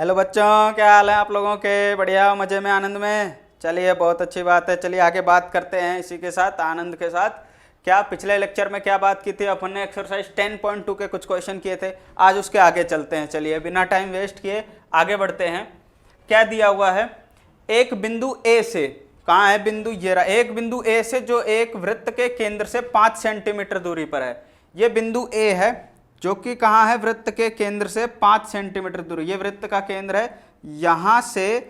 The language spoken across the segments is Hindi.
हेलो बच्चों, क्या हाल है आप लोगों के? बढ़िया, मज़े में, आनंद में। चलिए, बहुत अच्छी बात है। चलिए आगे बात करते हैं इसी के साथ, आनंद के साथ। क्या पिछले लेक्चर में क्या बात की थी अपन ने? एक्सरसाइज 10.2 के कुछ क्वेश्चन किए थे। आज उसके आगे चलते हैं। चलिए बिना टाइम वेस्ट किए आगे बढ़ते हैं। क्या दिया हुआ है? एक बिंदु ए से, कहाँ है बिंदु? ये रहा। एक बिंदु ए से जो एक वृत्त के केंद्र से 5 सेंटीमीटर दूरी पर है। ये बिंदु ए है जो कि कहाँ है? वृत्त के केंद्र से 5 सेंटीमीटर दूरी। ये वृत्त का केंद्र है, यहां से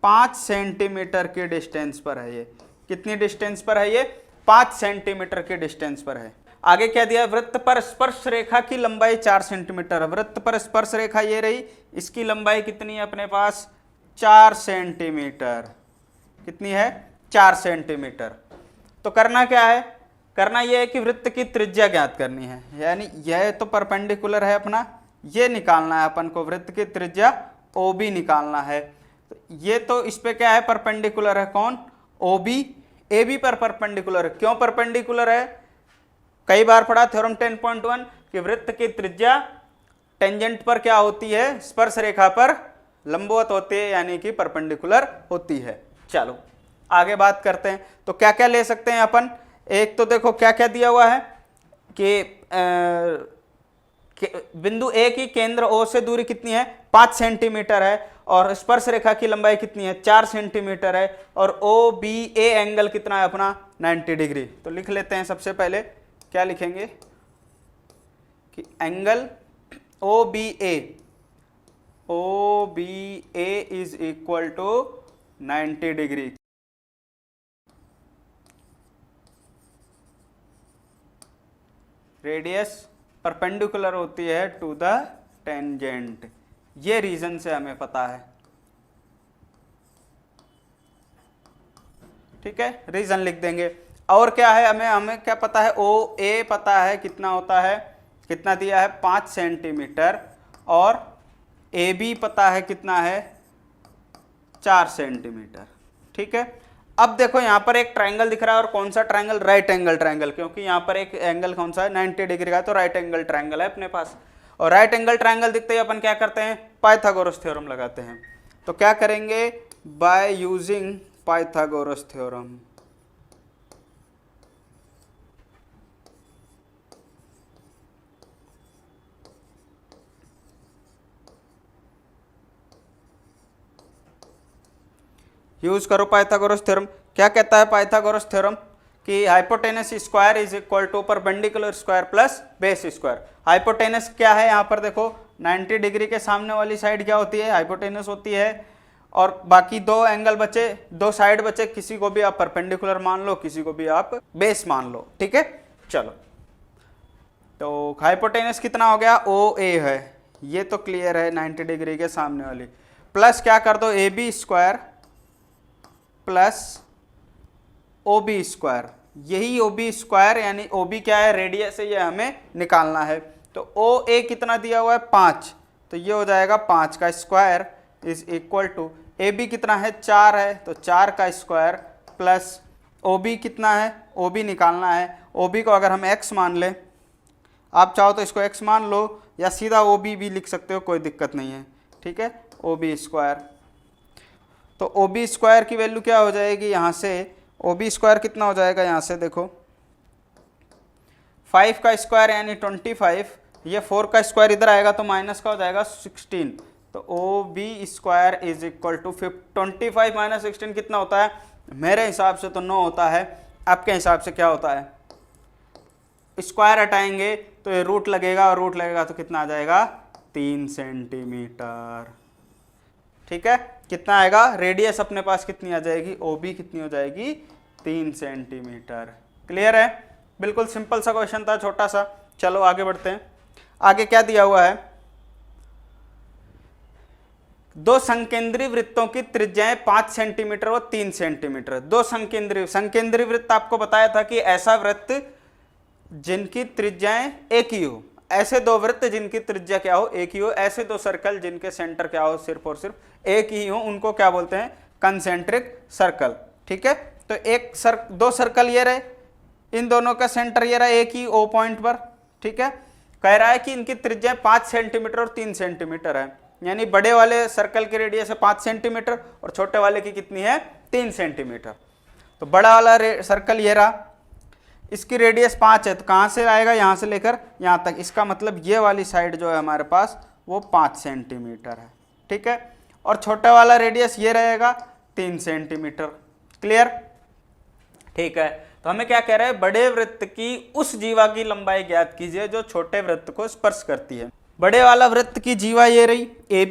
5 सेंटीमीटर के डिस्टेंस पर है। ये कितनी डिस्टेंस पर है? ये 5 सेंटीमीटर के डिस्टेंस पर है। आगे क्या दिया? वृत्त पर स्पर्श रेखा की लंबाई 4 सेंटीमीटर है। वृत्त पर स्पर्श रेखा ये रही, इसकी लंबाई कितनी है अपने पास? 4 सेंटीमीटर। कितनी है? 4 सेंटीमीटर। तो करना क्या है? करना यह है कि वृत्त की त्रिज्या ज्ञात करनी है। यानी यह तो परपेंडिकुलर है अपना, ये निकालना है अपन को। वृत्त की त्रिज्या OB निकालना है। तो ये तो इस पे क्या है? परपेंडिकुलर है। कौन? OB AB पर परपेंडिकुलर है। क्यों परपेंडिकुलर है? कई बार पढ़ा थ्योरम 10.1 कि वृत्त की त्रिज्या टेंजेंट पर क्या होती है? स्पर्श रेखा पर लंबवत होती है, यानी कि परपेंडिकुलर होती है। चलो आगे बात करते हैं। तो क्या क्या ले सकते हैं अपन? एक तो देखो क्या क्या दिया हुआ है कि बिंदु ए की केंद्र O से दूरी कितनी है? 5 सेंटीमीटर है। और स्पर्श रेखा की लंबाई कितनी है? 4 सेंटीमीटर है। और OBA एंगल कितना है अपना? 90 डिग्री। तो लिख लेते हैं। सबसे पहले क्या लिखेंगे कि angle OBA is equal to 90 degree. Radius perpendicular होती है टू द टेंजेंट। ये रीजन से हमें पता है। ठीक है, रीजन लिख देंगे। और क्या है? हमें क्या पता है? OA पता है कितना होता है, कितना दिया है? 5 सेंटीमीटर। और AB पता है कितना है? 4 सेंटीमीटर। ठीक है। अब देखो यहां पर एक ट्रायंगल दिख रहा है। और कौन सा ट्रायंगल? Right angle triangle. क्योंकि यहां पर एक एंगल कौन सा है? 90 डिग्री का। तो राइट एंगल ट्रायंगल है अपने पास। और राइट एंगल ट्रायंगल दिखते ही अपन क्या करते हैं? पाइथागोरस थ्योरम लगाते हैं। तो क्या करेंगे? By using Pythagoras theorem. Use करो पाइथागोरस थ्योरम। क्या कहता है पाइथागोरस थ्योरम? कि hypotenuse square is equal to perpendicular square plus base square. Hypotenuse क्या है? यहां पर देखो 90 डिग्री के सामने वाली साइड क्या होती है? हाइपोटेनस होती है। और बाकी दो एंगल बचे, दो साइड बचे। किसी को भी आप परपेंडिकुलर मान लो, किसी को भी आप बेस मान लो। ठीक है, चलो। तो हाइपोटेनस कितना हो गया? OA है, ये तो क्लियर है, 90 डिग्री के सामने वाली। प्लस क्या कर दो? AB square plus OB square. यही OB स्क्वायर यानी OB क्या है? रेडियस है, ये हमें निकालना है। तो OA कितना दिया हुआ है? 5। तो ये हो जाएगा 5 का square is equal to AB कितना है? 4 है, तो 4 का स्क्वायर प्लस OB कितना है? OB निकालना है। OB को अगर हम x मान लें, आप चाहो तो इसको x मान लो या सीधा OB भी लिख सकते हो, कोई दिक्कत नहीं है। ठीक है, OB स्क्वायर। तो OB स्क्वायर की वैल्यू क्या हो जाएगी? यहाँ से OB स्क्वायर कितना हो जाएगा? यहाँ से देखो 5 का स्क्वायर यानी 25, ये 4 का स्क्वायर इधर आएगा तो माइनस का हो जाएगा 16। तो OB square is equal to 25 minus 16 कितना होता है? मेरे हिसाब से तो 9 होता है। आपके हिसाब से क्या होता है? स्क्वायर हटाएंगे तो ये रूट लगेगा, और रूट लगेगा तो कितना आ जाएगा? 3 सेंटीमीटर। ठीक है, कितना आएगा? रेडियस अपने पास कितनी आ जाएगी? OB कितनी हो जाएगी? 3 सेंटीमीटर। क्लियर है? बिल्कुल सिंपल सा क्वेश्चन था, छोटा सा। चलो आगे बढ़ते हैं। आगे क्या दिया हुआ है? दो संकेंद्री वृत्तों की त्रिज्याएं 5 सेंटीमीटर और 3 सेंटीमीटर। दो संकेंद्री वृत्त आपको बताया था कि ऐसा वृत्त जिनकी त्रिज्याएं एक ही हो। ऐसे दो वृत्त जिनकी त्रिज्या क्या हो? एक ही हो। ऐसे दो सर्कल जिनके सेंटर क्या हो? सिर्फ और सिर्फ एक ही हो, उनको क्या बोलते हैं? Concentric circle. ठीक है, तो दो सर्कल ये रहे, इन दोनों का सेंटर ये रहा एक ही O पॉइंट पर। ठीक है, कह रहा है कि इनकी त्रिज्या 5 सेंटीमीटर और 3 सेंटीमीटर है। यानी बड़े वाले सर्कल की रेडियस है 5 सेंटीमीटर और छोटे वाले की कितनी है 3 सेंटीमीटर। तो बड़ा वाला सर्कल ये रहा, इसकी रेडियस 5 है, तो कहाँ से आएगा, यहाँ से लेकर यहाँ तक, इसका मतलब ये वाली साइड जो है हमारे पास वो 5 सेंटीमीटर है, ठीक है। और छोटा वाला रेडियस ये रहेगा 3 सेंटीमीटर। क्लियर, ठीक है। तो हमें क्या कह रहे हैं, बड़े वृत्त की उस जीवा की लंबाई ज्ञात कीजिए जो छोटे वृत्त को स्पर्श करती है। बड़े वाला वृत्त की जीवा ये रही ए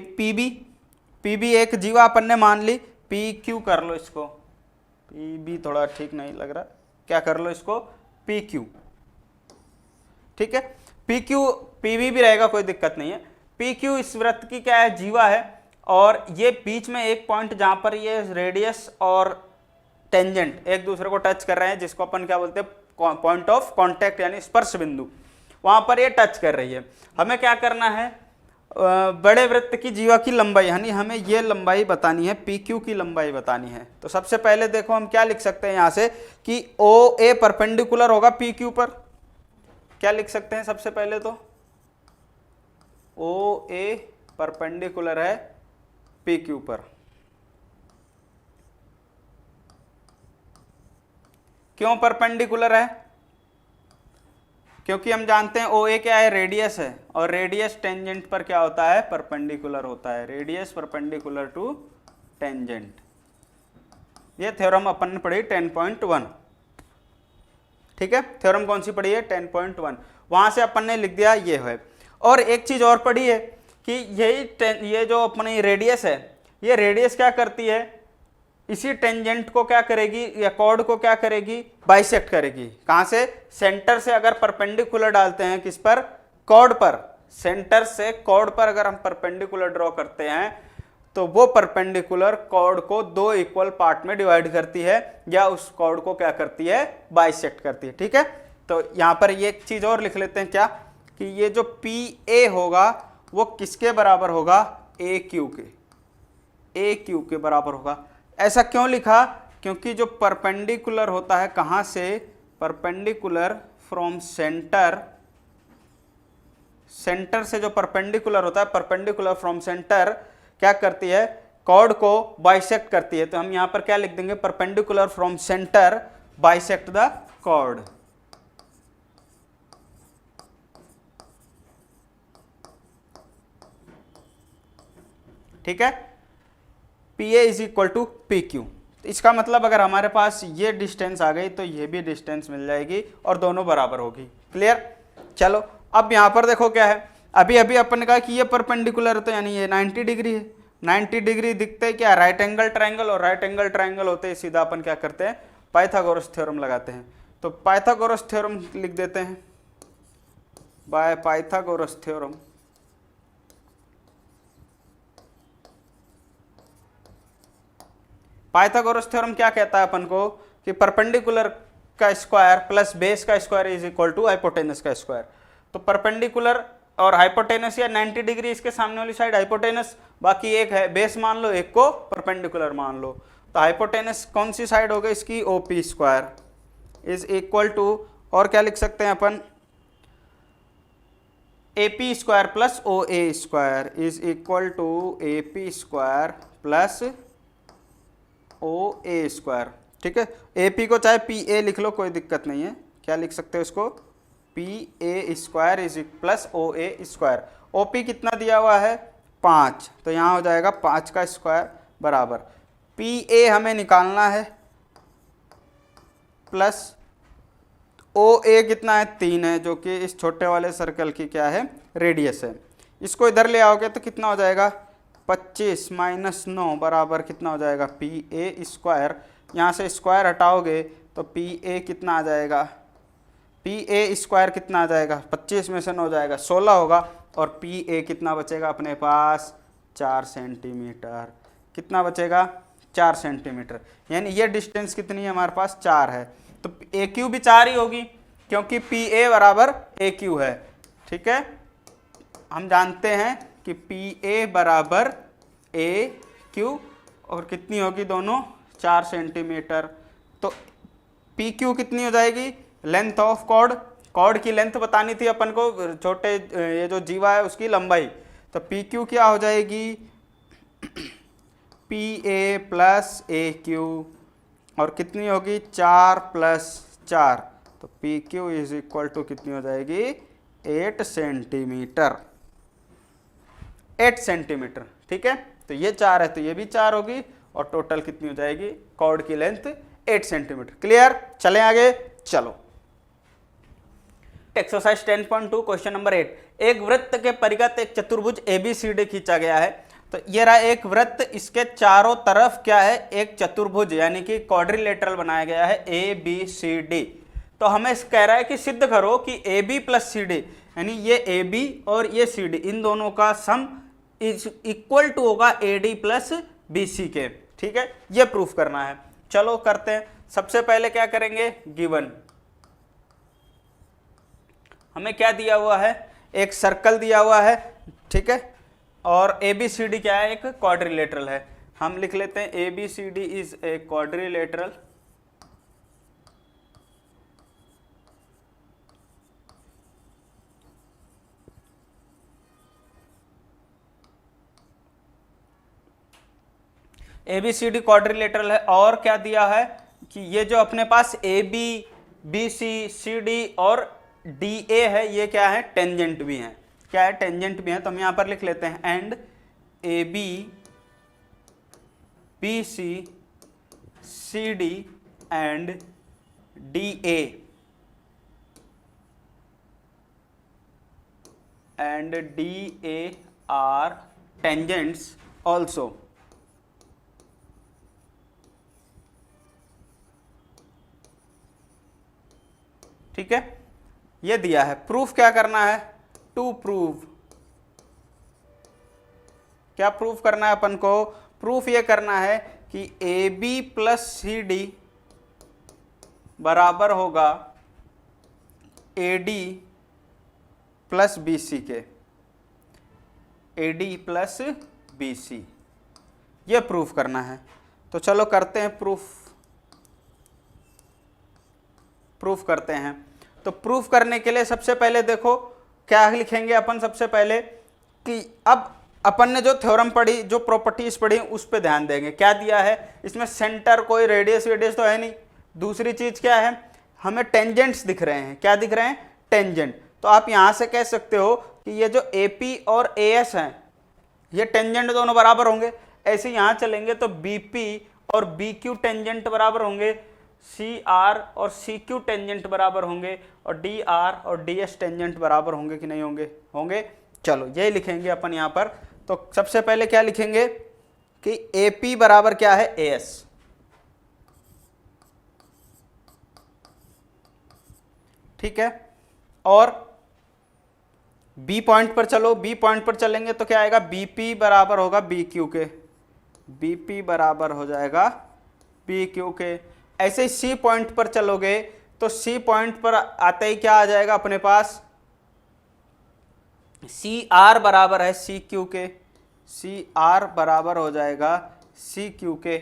पीबी एक जीवा अपन ने मान ली, पी क्यू कर लो इसको, पीबी थोड़ा ठीक नहीं लग रहा, क्या कर लो इसको पी क्यू, ठीक है। पी क्यू पीबी भी रहेगा, कोई दिक्कत नहीं है। पी क्यू इस वृत्त की क्या है, जीवा है, और ये बीच में एक पॉइंट जहां पर ये रेडियस और टेंजेंट एक दूसरे को टच कर रहे हैं, जिसको अपन क्या बोलते हैं पॉइंट ऑफ कांटेक्ट यानी स्पर्श बिंदु, वहां पर ये टच कर रही है। हमें क्या करना है, बड़े वृत्त की जीवा की लंबाई, यानी हमें ये लंबाई बतानी है, पी क्यू की लंबाई बतानी है। तो सबसे पहले देखो हम क्या लिख सकते हैं यहाँ से कि ओ ए परपेंडिकुलर होगा पी क्यू पर। क्या लिख सकते हैं सबसे पहले, तो ओ ए परपेंडिकुलर है पी क्यू पर। क्यों परपेंडिकुलर है, क्योंकि हम जानते हैं ओ ए क्या है, रेडियस है, और रेडियस टेंजेंट पर क्या होता है, परपेंडिकुलर होता है। रेडियस परपेंडिकुलर टू टेंजेंट, ये थ्योरम अपन ने पढ़ी 10.1, ठीक है। थ्योरम कौन सी पढ़ी है, 10.1, वहां से अपन ने लिख दिया ये है। और एक चीज और पढ़ी है कि ये जो अपनी रेडियस है, ये रेडियस क्या करती है, इसी टेंजेंट को क्या करेगी, या कॉर्ड को क्या करेगी, बाइसेक्ट करेगी। कहां से, सेंटर से अगर परपेंडिकुलर डालते हैं किस पर, कॉर्ड पर, सेंटर से कॉर्ड पर अगर हम परपेंडिकुलर ड्रॉ करते हैं तो वो परपेंडिकुलर कॉर्ड को 2 इक्वल पार्ट में डिवाइड करती है, या उस कॉर्ड को क्या करती है, बाइसेक्ट करती है, ठीक है। तो यहां पर ये एक चीज और लिख लेते हैं, क्या कि ये जो पी ए होगा वो किसके बराबर होगा, ए क्यू के बराबर होगा। ऐसा क्यों लिखा, क्योंकि जो परपेंडिकुलर होता है कहां से, परपेंडिकुलर फ्रॉम सेंटर से जो परपेंडिकुलर होता है, परपेंडिकुलर फ्रॉम सेंटर क्या करती है, कॉर्ड को बाइसेक्ट करती है। तो हम यहां पर क्या लिख देंगे, perpendicular from centre bisect the chord. ठीक है, P A is equal to P Q. इसका मतलब अगर हमारे पास ये डिस्टेंस आ गई तो ये भी डिस्टेंस मिल जाएगी और दोनों बराबर होगी। क्लियर, चलो अब यहाँ पर देखो क्या है, अभी अपन ने कहा कि ये परपेंडिकुलर है, तो यानी ये 90 डिग्री है। 90 डिग्री दिखते हैं क्या, राइट एंगल ट्रायंगल, और राइट एंगल ट्रायंगल होते हैं सीधा अपन क्या करते हैं, पाइथागोरस थ्योरम लगाते हैं। तो पाइथागोरस थ्योरम लिख देते हैं, by Pythagoras theorem. Pythagoras theorem क्या कहता है अपन को कि परपेंडिकुलर का स्क्वायर प्लस बेस का square is equal to hypotenuse का स्क्वायर। तो परपेंडिकुलर और हाइपोटेनस, या 90 डिग्री इसके सामने वाली साइड हाइपोटेनस, बाकी एक है बेस मान लो, एक को परपेंडिकुलर मान लो। तो हाइपोटेनस कौन सी साइड हो गई इसकी, O P square is equal to, और क्या लिख सकते हैं अपन, A P square plus O A square is equal to A P square plus O A square. ठीक है, ए पी को चाहे पी ए लिख लो, कोई दिक्कत नहीं है। क्या लिख सकते हो इसको, P A square is plus O A square. O P कितना दिया हुआ है 5, तो यहाँ हो जाएगा 5 का स्क्वायर बराबर पी ए हमें निकालना है, प्लस ओ ए कितना है 3 है, जो कि इस छोटे वाले सर्कल की क्या है, रेडियस है। इसको इधर ले आओगे तो कितना हो जाएगा, 25 माइनस 9 बराबर कितना हो जाएगा, पी ए स्क्वायर। यहाँ से स्क्वायर हटाओगे तो पी ए कितना आ जाएगा, पी ए स्क्वायर कितना आ जाएगा, 25 में से 9 जाएगा 16 होगा, और पी ए कितना बचेगा अपने पास 4 सेंटीमीटर। कितना बचेगा 4 सेंटीमीटर, यानी ये डिस्टेंस कितनी है हमारे पास 4 है। तो ए क्यू भी 4 ही होगी, क्योंकि पी ए बराबर ए क्यू है। ठीक है, हम जानते हैं कि पी ए बराबर ए क्यू, और कितनी होगी दोनों 4 सेंटीमीटर। तो पी क्यू कितनी हो जाएगी, लेंथ ऑफ कॉर्ड, कॉर्ड की लेंथ बतानी थी अपन को, छोटे ये जो जीवा है उसकी लंबाई, तो पी क्यू क्या हो जाएगी, P A plus A Q, और कितनी होगी 4 + 4, तो P Q is equal to कितनी हो जाएगी 8 सेंटीमीटर, 8 सेंटीमीटर। ठीक है, तो ये 4 है तो ये भी 4 होगी, और टोटल कितनी हो जाएगी कॉर्ड की लेंथ 8 सेंटीमीटर। क्लियर, चलें आगे। चलो एक्सरसाइज 10.2 क्वेश्चन नंबर 8। एक वृत्त के परिगत एक चतुर्भुज ABCD खींचा गया है। तो ये रहा एक वृत्त, इसके चारों तरफ क्या है एक चतुर्भुज यानी कि क्वाड्रिलेटरल बनाया गया है ABCD। तो हमें कह रहा है कि सिद्ध करो कि AB + CD यानी ये AB और ये CD इन दोनों का सम इज इक्वल टू होगा AD + BC के। ठीक है, ये प्रूफ करना है। चलो करते हैं। सबसे पहले क्या करेंगे, गिवन हमें क्या दिया हुआ है, एक सर्कल दिया हुआ है। ठीक है, और ABCD क्या है, एक क्वाड्रिलेटरल है। हम लिख लेते हैं ABCD is a quadrilateral ABCD quadrilateral है। और क्या दिया है कि ये जो अपने पास AB BC CD और DA है ये क्या है टेंजेंट भी हैं। क्या है, टेंजेंट भी हैं। तो हम यहां पर लिख लेते हैं and AB BC CD and DA and DA are tangents also। ठीक है, ये दिया है। प्रूफ क्या करना है, टू प्रूव, क्या प्रूफ करना है अपन को, प्रूफ ये करना है कि AB + CD बराबर होगा AD + BC के, AD + BC, ये प्रूफ करना है। तो चलो करते हैं प्रूफ करते हैं। तो प्रूफ करने के लिए सबसे पहले देखो क्या लिखेंगे अपन, सबसे पहले कि अब अपन ने जो थ्योरम पढ़ी, जो प्रॉपर्टीज पढ़ी उस पे ध्यान देंगे। क्या दिया है इसमें, सेंटर कोई रेडियस तो है नहीं। दूसरी चीज क्या है, हमें टेंजेंट्स दिख रहे हैं। क्या दिख रहे हैं, टेंजेंट। तो आप यहां से कह सकते हो कि ये जो AP और AS हैं ये टेंजेंट दोनों बराबर होंगे। ऐसे यहां चलेंगे तो BP और BQ टेंजेंट बराबर होंगे, CR और CQ टेंजेंट बराबर होंगे, और DR और DS टेंजेंट बराबर होंगे कि नहीं होंगे, होंगे। चलो यही लिखेंगे अपन यहाँ पर। तो सबसे पहले क्या लिखेंगे कि AP बराबर क्या है AS, ठीक है। और B पॉइंट पर चलो, B पॉइंट पर चलेंगे तो क्या आएगा, BP बराबर होगा BQ के, BP बराबर हो जाएगा BQ के। ऐसे ही C पॉइंट पर चलोगे तो C पॉइंट पर आते ही क्या आ जाएगा अपने पास, CR बराबर है CQ के, CR बराबर हो जाएगा CQ के,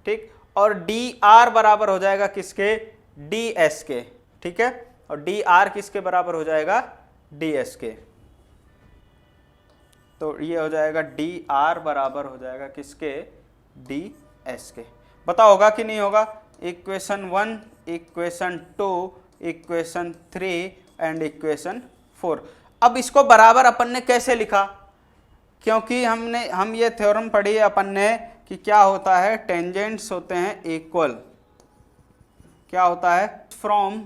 ठीक। और DR बराबर हो जाएगा किसके, DS के, ठीक है। और DR किसके बराबर हो जाएगा, DS के। तो ये हो जाएगा DR बराबर हो जाएगा किसके, DS के। बताओ होगा कि नहीं होगा। Equation 1, equation 2, equation 3 and equation 4। अब इसको बराबर अपन ने कैसे लिखा, क्योंकि हम ये थ्योरम पढ़ी है अपन ने कि क्या होता है, टेंजेंट्स होते हैं इक्वल, क्या होता है, फ्रॉम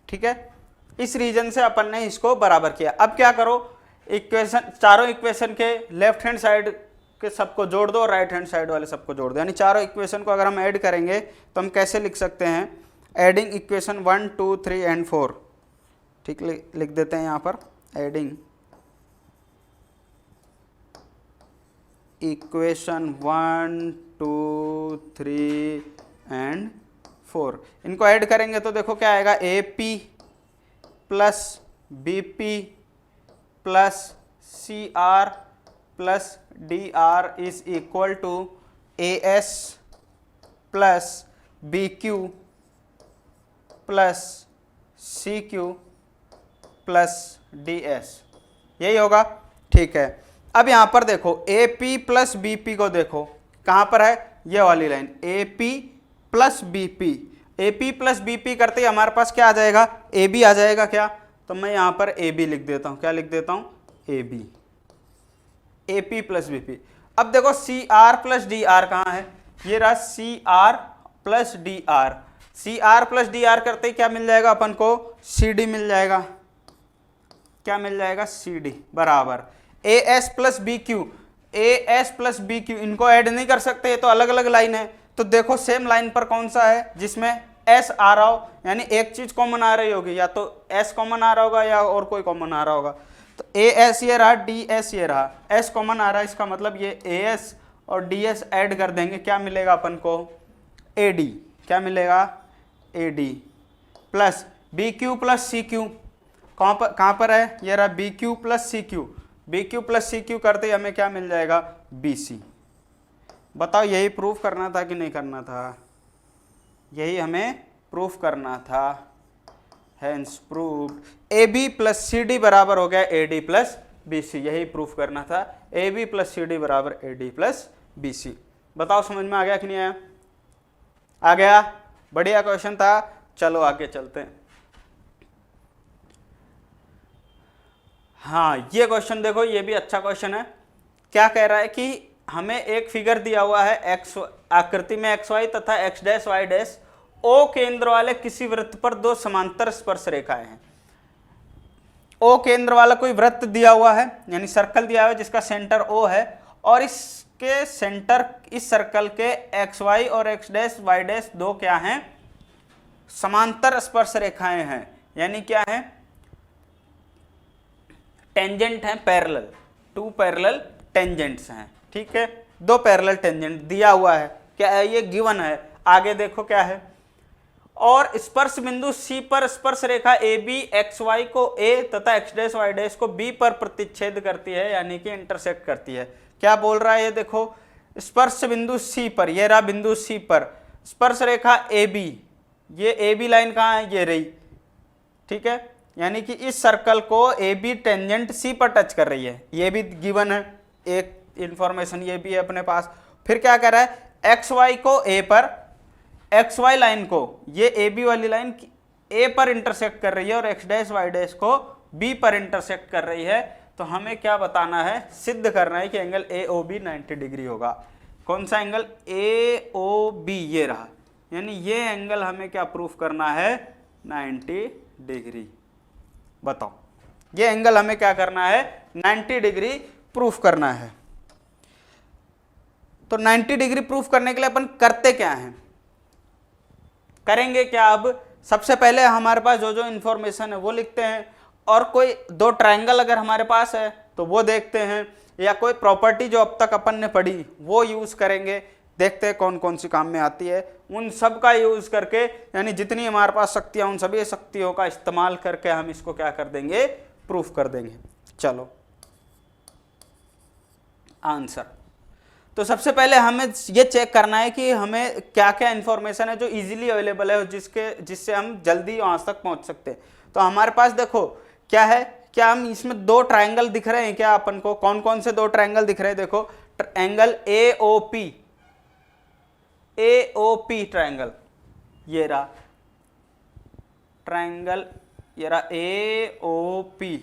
ठीक है। इस रीजन से अपन ने इसको बराबर किया। अब क्या करो, इक्वेशन, चारों इक्वेशन के लेफ्ट हैंड साइड के सबको जोड़ दो और राइट हैंड साइड वाले सबको जोड़ दो। यानी चारों इक्वेशन को अगर हम ऐड करेंगे तो हम कैसे लिख सकते हैं, एडिंग इक्वेशन 1, 2, 3 एंड 4, ठीक, लिख देते हैं यहाँ पर एडिंग इक्वेशन 1, 2, 3 एंड 4। इनको ऐड करेंगे तो देखो क्या आएगा, AP + BP + CR plus D R is equal to A S plus B Q plus C Q plus D S, यही होगा। ठीक है, अब यहां पर देखो A P plus B P को देखो कहां पर है, ये वाली line A P plus B P. A P plus B P करते ही हमारे पास क्या आ जाएगा, ए बी आ जाएगा क्या, तो मैं यहां पर ए बी लिख देता हूं, क्या लिख देता हूं, A B, A P plus B P. अब देखो C R plus D R कहां है, ये रहा C R plus D R. C R plus D R करते ही क्या मिल जाएगा अपन को, सी डी मिल जाएगा, क्या मिल जाएगा, सी डी बराबर A S plus B Q. A S plus B Q इनको ऐड नहीं कर सकते, ये तो अलग अलग लाइन है। तो देखो सेम लाइन पर कौन सा है जिसमें एस आ रहा हो, यानी एक चीज कॉमन आ रही होगी, या तो एस कॉमन आ रहा होगा या और कोई कॉमन आ रहा होगा। तो ए एस ये रहा, डी एस ये रहा, एस कॉमन आ रहा है, इसका मतलब ये ए एस और डी एस ऐड कर देंगे, क्या मिलेगा अपन को, ए डी, क्या मिलेगा, A D plus B Q plus C Q, कहाँ पर है, ये रहा B Q plus C Q. B Q plus C Q करते ही हमें क्या मिल जाएगा, बी सी। बताओ यही प्रूफ करना था कि नहीं करना था, यही हमें प्रूफ करना था। Hence proved A B plus C D बराबर हो गया A D plus B C, यही प्रूफ करना था, A B plus C D बराबर A D plus B C. बताओ समझ में आ गया कि नहीं आया, आ गया, बढ़िया क्वेश्चन था। चलो आगे चलते हैं। हाँ ये क्वेश्चन देखो, ये भी अच्छा क्वेश्चन है। क्या कह रहा है कि हमें एक फिगर दिया हुआ है एक्स आकृति में एक्स वाई तथा X dash Y dash O केंद्र वाले किसी वृत्त पर दो समांतर स्पर्श रेखाएं हैं। ओ केंद्र वाला कोई वृत्त दिया हुआ है, यानी सर्कल दिया हुआ है जिसका सेंटर ओ है, और इसके सेंटर इस सर्कल के एक्स वाई और एक्स डैश वाई डैश दो क्या हैं, समांतर स्पर्श रेखाएं हैं, यानी क्या है, टेंजेंट हैं, पैरेलल, टू पैरेलल टेंजेंट्स हैं। ठीक है, दो पैरेलल टेंजेंट दिया हुआ है, क्या है, ये गिवन है। आगे देखो क्या है, और स्पर्श बिंदु सी पर स्पर्श रेखा ए बी एक्स वाई को ए तथा एक्स डैश वाई डैश को बी पर प्रतिच्छेद करती है, यानी कि इंटरसेक्ट करती है। क्या बोल रहा है ये देखो, स्पर्श बिंदु सी पर, ये रहा बिंदु सी पर स्पर्श रेखा ए बी, ये ए बी लाइन कहाँ है, ये रही। ठीक है, यानी कि इस सर्कल को ए बी टेंजेंट सी पर टच कर रही है, ये भी गिवन है, एक इंफॉर्मेशन ये भी है अपने पास। फिर क्या कर रहा है, एक्स वाई को ए पर, एक्स वाई लाइन को, ये ए बी वाली लाइन ए पर इंटरसेक्ट कर रही है और एक्स डैश वाई डैश को बी पर इंटरसेक्ट कर रही है। तो हमें क्या बताना है, सिद्ध करना है कि angle A O B 90 degree होगा। कौन सा एंगल, ए ओ बी, ये रहा, यानी ये एंगल हमें क्या प्रूफ करना है, 90 डिग्री। बताओ ये एंगल हमें क्या करना है, 90 डिग्री प्रूफ करना है। तो 90 डिग्री प्रूफ करने के लिए अपन करते क्या हैं, करेंगे क्या, अब सबसे पहले हमारे पास जो जो इंफॉर्मेशन है वो लिखते हैं, और कोई दो ट्रायंगल अगर हमारे पास है तो वो देखते हैं, या कोई प्रॉपर्टी जो अब तक अपन ने पढ़ी वो यूज करेंगे, देखते हैं कौन कौन सी काम में आती है, उन सब का यूज करके, यानी जितनी हमारे पास शक्तियां उन सभी शक्तियों का इस्तेमाल करके हम इसको क्या कर देंगे, प्रूफ कर देंगे। चलो आंसर, तो सबसे पहले हमें ये चेक करना है कि हमें क्या क्या इंफॉर्मेशन है जो इजीली अवेलेबल है, जिससे हम जल्दी वहां तक पहुंच सकते हैं। तो हमारे पास देखो क्या है, क्या हम इसमें दो ट्रायंगल दिख रहे हैं क्या अपन को, कौन कौन से दो ट्रायंगल दिख रहे हैं, देखो angle A O P, A O P triangle, ये रहा ट्रायंगल, ये रहा ए ओ पी,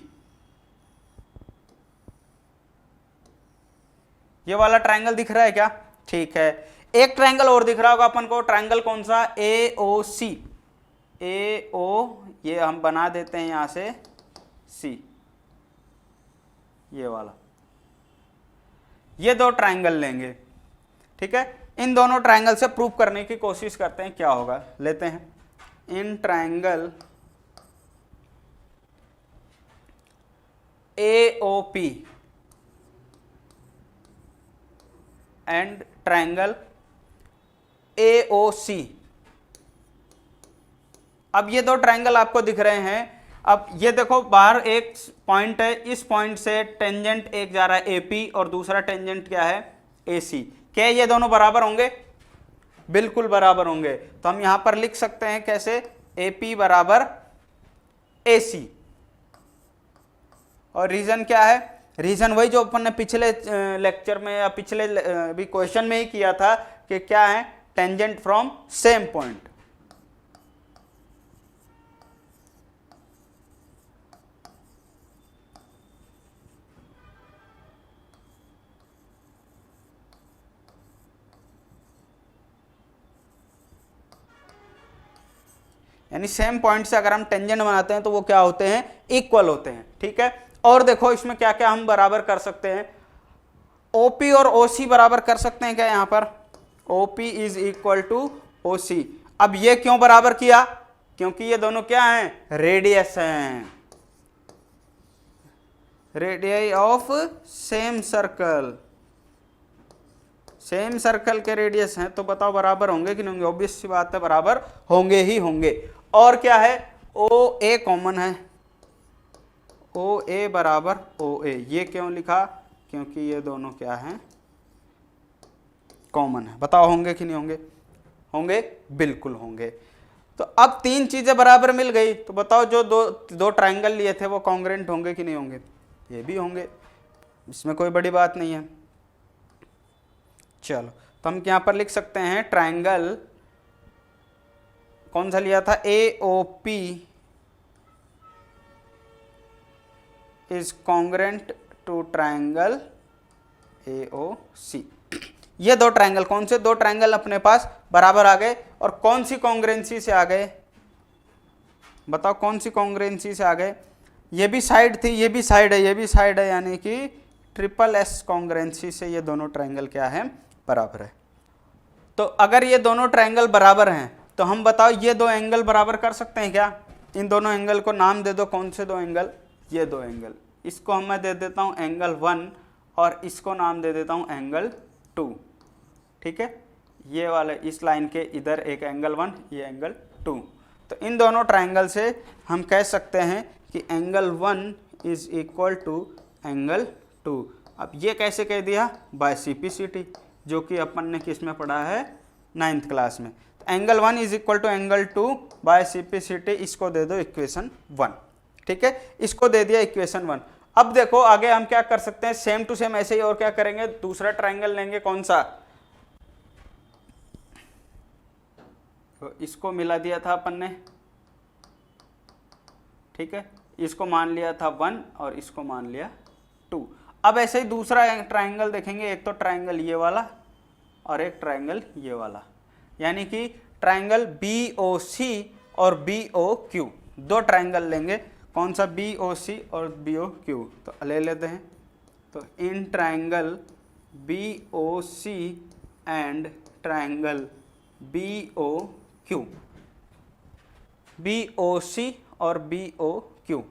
ये वाला ट्रायंगल दिख रहा है क्या, ठीक है। एक ट्रायंगल और दिख रहा होगा अपन को, ट्रायंगल कौन सा, ए ओ सी, ए ओ, ये हम बना देते हैं यहां से सी, ये वाला, ये दो ट्रायंगल लेंगे। ठीक है, इन दोनों ट्रायंगल से प्रूव करने की कोशिश करते हैं क्या होगा, लेते हैं in triangle A O P and triangle A O C. अब ये दो ट्रायंगल आपको दिख रहे हैं, अब ये देखो बाहर एक पॉइंट है, इस पॉइंट से टेंजेंट एक जा रहा है एपी और दूसरा टेंजेंट क्या है एसी। क्या ये दोनों बराबर होंगे? बिल्कुल बराबर होंगे। तो हम यहां पर लिख सकते हैं कैसे, एपी बराबर एसी। और रीजन क्या है? रीजन वही जो अपन ने पिछले लेक्चर में या पिछले भी क्वेश्चन में ही किया था कि क्या है, टेंजेंट फ्रॉम सेम पॉइंट। यानी सेम पॉइंट से अगर हम टेंजेंट बनाते हैं तो वो क्या होते हैं, इक्वल होते हैं। ठीक है। और देखो इसमें क्या क्या हम बराबर कर सकते हैं, ओपी और ओसी बराबर कर सकते हैं क्या, यहां पर OP is equal to OC. अब ये क्यों बराबर किया? क्योंकि ये दोनों क्या हैं, रेडियस हैं, radius of same circle. Same circle के रेडियस हैं तो बताओ बराबर होंगे कि नहीं होंगे? ऑब्वियस सी बात है बराबर होंगे ही होंगे। और क्या है, ओ ए कॉमन है, ओ ए बराबर ओ ए। ये क्यों लिखा? क्योंकि ये दोनों क्या हैं, कॉमन है। बताओ होंगे कि नहीं होंगे? होंगे, बिल्कुल होंगे। तो अब तीन चीजें बराबर मिल गई, तो बताओ जो दो ट्रायंगल लिए थे वो कॉन्ग्रेंट होंगे कि नहीं होंगे? ये भी होंगे, इसमें कोई बड़ी बात नहीं है। चलो तो हम यहां पर लिख सकते हैं ट्रायंगल कौन सा लिया था, A O P is congruent to triangle A O C. ये दो ट्रायंगल, कौन से दो ट्रायंगल अपने पास बराबर आ गए, और कौन सी कॉन्ग्रेंसी से आ गए? बताओ कौन सी कॉन्ग्रेंसी से आ गए? ये भी साइड थी, ये भी साइड है, ये भी साइड है, यानी कि ट्रिपल एस कॉन्ग्रेंसी से ये दोनों ट्रायंगल क्या है, बराबर है। तो अगर ये दोनों ट्रायंगल बराबर हैं तो हम बताओ ये दो एंगल बराबर कर सकते हैं क्या? इन दोनों एंगल को नाम दे दो, कौन से दो एंगल? ये दो एंगल। इसको हम मैं दे देता हूं एंगल 1 और इसको नाम दे देता हूं एंगल 2। ठीक है, ये वाले इस लाइन के इधर एक एंगल 1, ये एंगल 2। तो इन दोनों ट्रायंगल से हम कह सकते हैं कि angle 1 is equal to angle 2। अब ये कैसे कह दिया? बाय सीपीसीटी, जो कि अपन ने किस में पढ़ा है, 9th क्लास में। तो angle 1 is equal to angle 2 by CPCT, इसको दे दो इक्वेशन 1। ठीक है, इसको दे दिया इक्वेशन 1। अब देखो आगे हम क्या कर सकते हैं, सेम टू सेम ऐसे ही और क्या करेंगे, दूसरा ट्रायंगल लेंगे, कौन सा, तो इसको मिला दिया था अपन ने। ठीक है, इसको मान लिया था 1 और इसको मान लिया 2। अब ऐसे ही दूसरा ट्रायंगल देखेंगे, एक तो ट्रायंगल ये वाला और एक ट्रायंगल ये वाला, यानी कि ट्रायंगल BOC और BOQ, दो ट्रायंगल लेंगे। कौन सा, BOC और BOQ, तो ले लेते हैं। तो इन triangle BOC and triangle BOQ, BOC और BOQ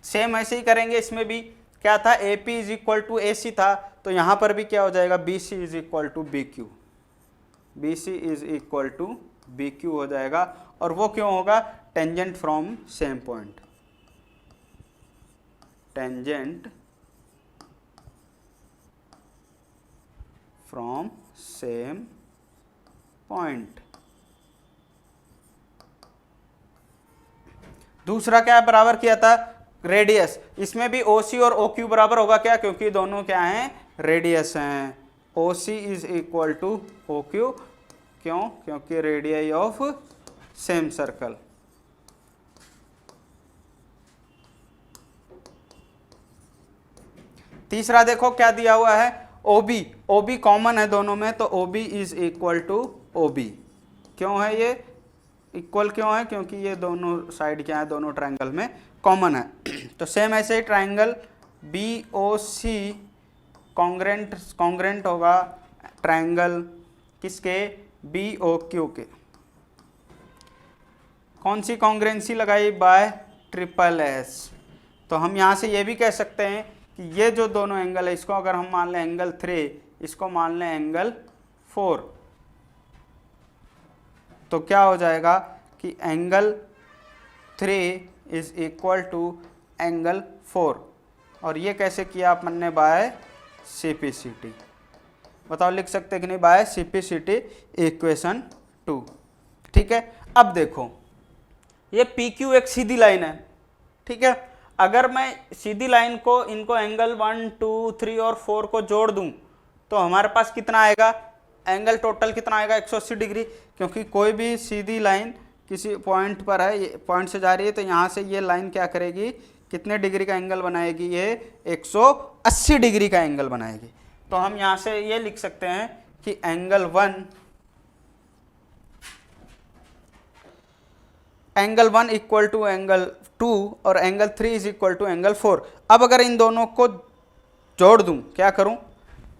सेम ऐसे ही करेंगे। इसमें भी क्या था, AP इज इक्वल टू AC था, तो यहां पर भी क्या हो जाएगा, BC is equal to BQ, BC is equal to BQ हो जाएगा। और वो क्यों होगा, tangent from same point, tangent from same point. दूसरा क्या बराबर किया था, रेडियस। इसमें भी OC और OQ बराबर होगा क्या, क्योंकि दोनों क्या हैं, रेडियस हैं। OC is equal to OQ, क्यों, क्योंकि रेडियस ऑफ सेम सर्कल। तीसरा देखो क्या दिया हुआ है, OB, OB कॉमन है दोनों में, तो OB is equal to OB। क्यों है ये इक्वल, क्यों है, क्योंकि ये दोनों साइड क्या है, दोनों ट्रायंगल में कॉमन है। तो सेम ऐसे ही ट्रायंगल BOC कॉन्ग्रेंट होगा ट्रायंगल किसके, BOQ के। कौन सी कॉन्ग्रेंसी लगाई, बाय ट्रिपल एस। तो हम यहाँ से ये भी कह सकते हैं कि ये जो दोनों एंगल है, इसको अगर हम मान लें एंगल 3, इसको मान लें एंगल 4, तो क्या हो जाएगा कि angle 3 is equal to angle 4। और ये कैसे किया अपन ने? By CPCT। बताओ लिख सकते कि नहीं? By CPCT equation 2। ठीक है, अब देखो ये PQ एक सीधी लाइन है, ठीक है। अगर मैं सीधी लाइन को इनको एंगल 1, 2, 3 और 4 को जोड़ दूं तो हमारे पास कितना आएगा? एंगल टोटल कितना आएगा? 180 डिग्री, क्योंकि कोई भी सीधी लाइन किसी पॉइंट पर है, ये पॉइंट से जा रही है, तो यहाँ से ये लाइन क्या करेगी? कितने डिग्री का एंगल बनाएगी? ये 180 डिग्री का एंगल बनाएगी। तो हम यहाँ से ये लिख सकते हैं कि एंगल 1 इक्वल टू एंगल 2 और angle 3 is equal to angle 4। अब अगर इन दोनों को जोड़ दूं, क्या करूं?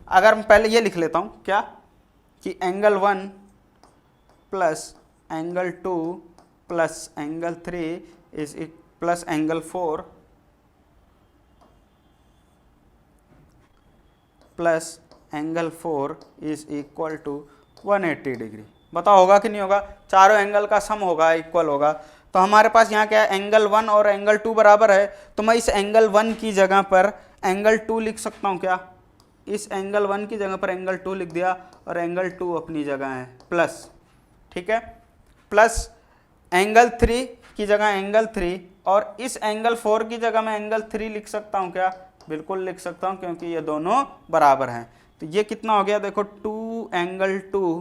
अगर मैं पहले ये लिख लेता हूं, क्या कि angle 1 plus angle 2 plus angle 3 is plus angle 4 plus angle 4 is equal to 180 degree. बताओ होगा कि नहीं होगा? चारों एंगल का सम होगा, इक्वल होगा। तो हमारे पास यहाँ क्या है? एंगल 1 और एंगल 2 बराबर है, तो मैं इस एंगल 1 की जगह पर एंगल 2 लिख सकता हूँ। क्या? इस एंगल 1 की जगह पर एंगल 2 लिख दिया और एंगल 2 अपनी जगह है प्लस, ठीक है, प्लस एंगल 3 की जगह एंगल 3 और इस एंगल 4 की जगह मैं एंगल 3 लिख सकता हूँ। क्या? बिल्कुल लिख सकता हूँ, क्योंकि ये दोनों बराबर हैं। तो ये कितना हो गया? देखो 2 angle 2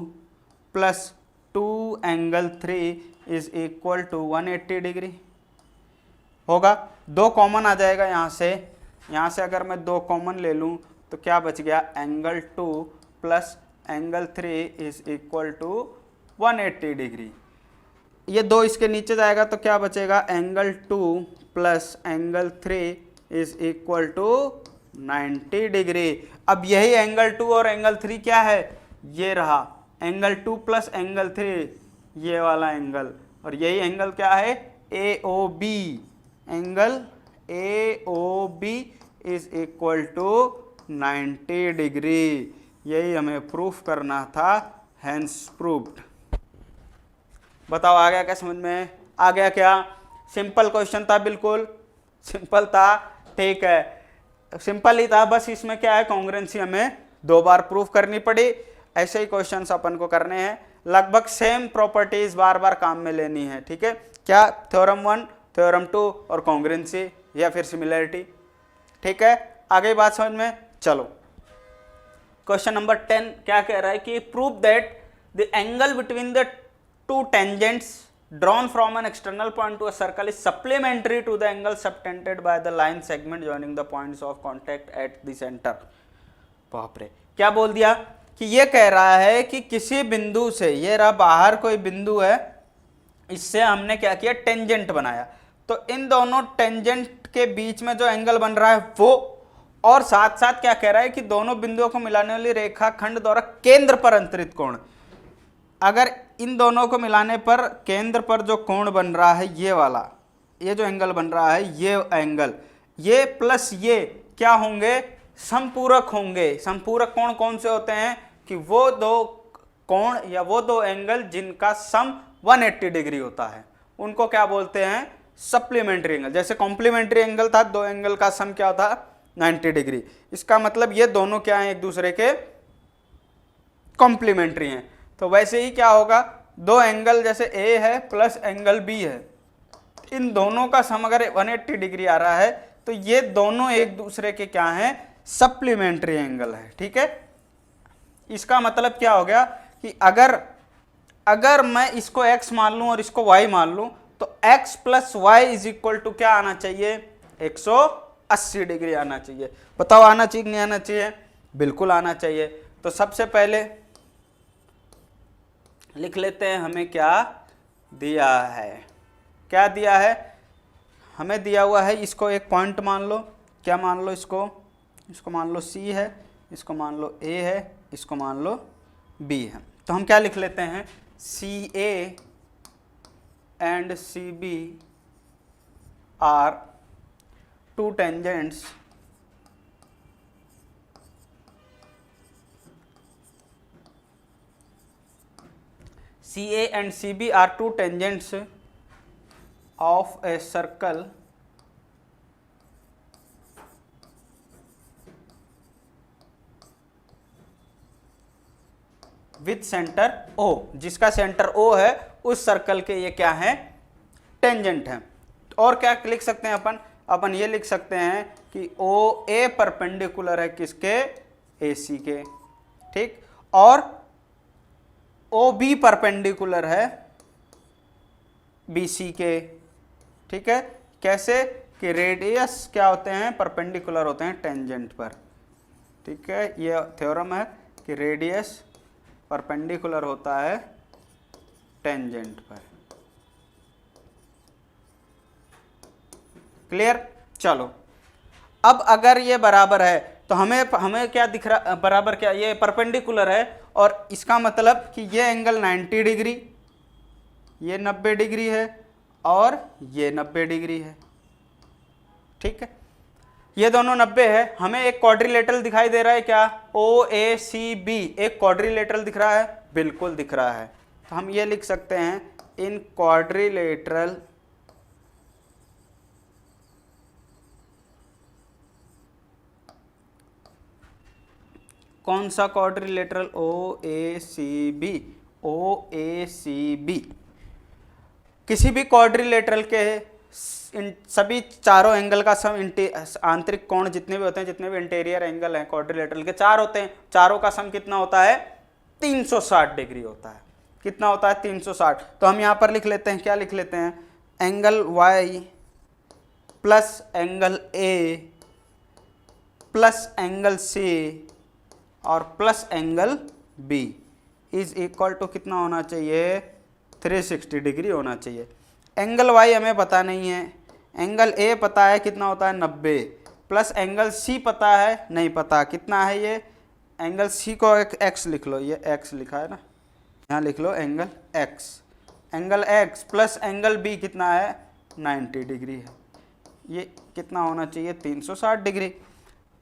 plus 2 angle 3 is equal to 180 degree होगा। 2 कॉमन आ जाएगा यहाँ से अगर मैं 2 कॉमन ले लूँ तो क्या बच गया? Angle 2 plus angle 3 is equal to 180 degree. ये 2 इसके नीचे जाएगा तो क्या बचेगा? Angle 2 plus angle 3 is equal to 90 degree. अब यही एंगल 2 और एंगल 3 क्या है? ये रहा एंगल 2 प्लस एंगल 3, ये वाला एंगल, और यही एंगल क्या है? AOB। Angle AOB is equal to 90 degree. यही हमें प्रूफ करना था, हेंस प्रूव्ड। बताओ आ गया क्या समझ में? आ गया क्या? सिंपल क्वेश्चन था, बिल्कुल सिंपल था, ठीक है, सिंपल ही था। बस इसमें क्या है? कॉन्ग्रुएंसी हमें 2 बार प्रूफ करनी पड़ी। ऐसे ही क्वेश्चंस अपन को करने हैं, लगभग सेम प्रॉपर्टीज बार बार काम में लेनी है, ठीक है। क्या? थ्योरम 1, थ्योरम 2 और कॉन्ग्रुएंसी या फिर सिमिलरिटी, ठीक है। आगे बात समझ में? चलो क्वेश्चन नंबर 10 क्या कह रहा है कि prove that the angle between the 2 tangents drawn from an external point to a circle is supplementary to the angle subtended by the line segment joining the points of contact at the center। बाप रे, क्या बोल दिया? कि ये कह रहा है कि किसी बिंदु से, ये रहा बाहर कोई बिंदु है, इससे हमने क्या किया? टेंजेंट बनाया। तो इन दोनों टेंजेंट के बीच में जो एंगल बन रहा है वो, और साथ साथ क्या कह रहा है कि दोनों बिंदुओं को मिलाने वाली रेखा खंड द्वारा केंद्र पर अंतरित कोण, अगर इन दोनों को मिलाने पर केंद्र पर जो कोण बन रहा है, ये वाला, ये जो एंगल बन रहा है, ये एंगल, ये प्लस ये क्या होंगे? समपूरक होंगे। समपूरक कोण कौन से होते हैं? कि वो 2 कोण या वो 2 एंगल जिनका सम 180 डिग्री होता है, उनको क्या बोलते हैं? Supplementary angle. जैसे कॉम्प्लीमेंट्री एंगल था, 2 एंगल का सम क्या होता? 90 डिग्री। इसका मतलब ये दोनों क्या हैं? एक दूसरे के कॉम्प्लीमेंट्री हैं। तो वैसे ही क्या होगा? 2 एंगल जैसे A है प्लस एंगल B है, इन दोनों का सम अगर 180 डिग्री आ रहा है तो ये दोनों एक दूसरे के क्या हैं? सप्लीमेंट्री एंगल है, ठीक है। इसका मतलब क्या हो गया कि अगर मैं इसको x मान लूं और इसको y मान लूं तो x plus Y is equal to क्या आना चाहिए? 180 डिग्री आना चाहिए। बताओ आना चाहिए कि नहीं आना चाहिए? बिल्कुल आना चाहिए। तो सबसे पहले लिख लेते हैं हमें क्या दिया है। क्या दिया है? हमें दिया हुआ है, इसको एक पॉइंट मान लो। क्या मान लो? इसको मान लो C है, इसको मान लो A है, इसको मान लो B है। तो हम क्या लिख लेते हैं? CA and CB are 2 tangents CA and CB are 2 tangents of a circle with centre O, जिसका सेंटर O है उस सर्कल के ये क्या है, टेंजेंट है। और क्या लिख सकते हैं अपन ये लिख सकते हैं कि OA परपेंडिकुलर है किसके, AC के, ठीक, और OB परपेंडिकुलर है BC के, ठीक है। कैसे कि रेडियस क्या होते हैं, परपेंडिकुलर होते हैं टेंजेंट पर, ठीक है। ये थ्योरम है कि रेडियस परपेंडिकुलर होता है टेंजेंट पर। क्लियर। चलो अब अगर ये बराबर है तो हमें क्या दिख रहा, बराबर क्या, ये परपेंडिकुलर है और इसका मतलब कि ये एंगल 90 डिग्री, ये 90 डिग्री है और ये 90 डिग्री है, ठीक है। ये दोनों 90 है। हमें एक क्वाड्रिलेटरल दिखाई दे रहा है क्या, OACB एक क्वाड्रिलेटरल दिख रहा है, बिल्कुल दिख रहा है। तो हम ये लिख सकते हैं इन क्वाड्रिलेटरल कौन सा क्वाड्रिलेटरल, OACB किसी भी क्वाड्रिलेटरल के इन सभी चारों एंगल का सम, आंतरिक कोण जितने भी होते हैं, जितने भी इंटीरियर एंगल हैं क्वाड्रिलेटरल के 4 होते हैं, चारों का सम कितना होता है, 360 डिग्री होता है। कितना होता है, 360। तो हम यहां पर लिख लेते हैं, क्या लिख लेते हैं, angle Y plus angle A plus angle C और plus angle B is equal to कितना होना चाहिए, 360 डिग्री होना चाहिए। एंगल Y हमें पता नहीं है, एंगल A पता है कितना होता है 90, प्लस एंगल C पता है नहीं पता कितना है, ये एंगल C को एक x लिख लो, ये x लिखा है ना, यहाँ लिख लो angle x, angle x plus angle B कितना है 90 डिग्री है, ये कितना होना चाहिए 360 डिग्री।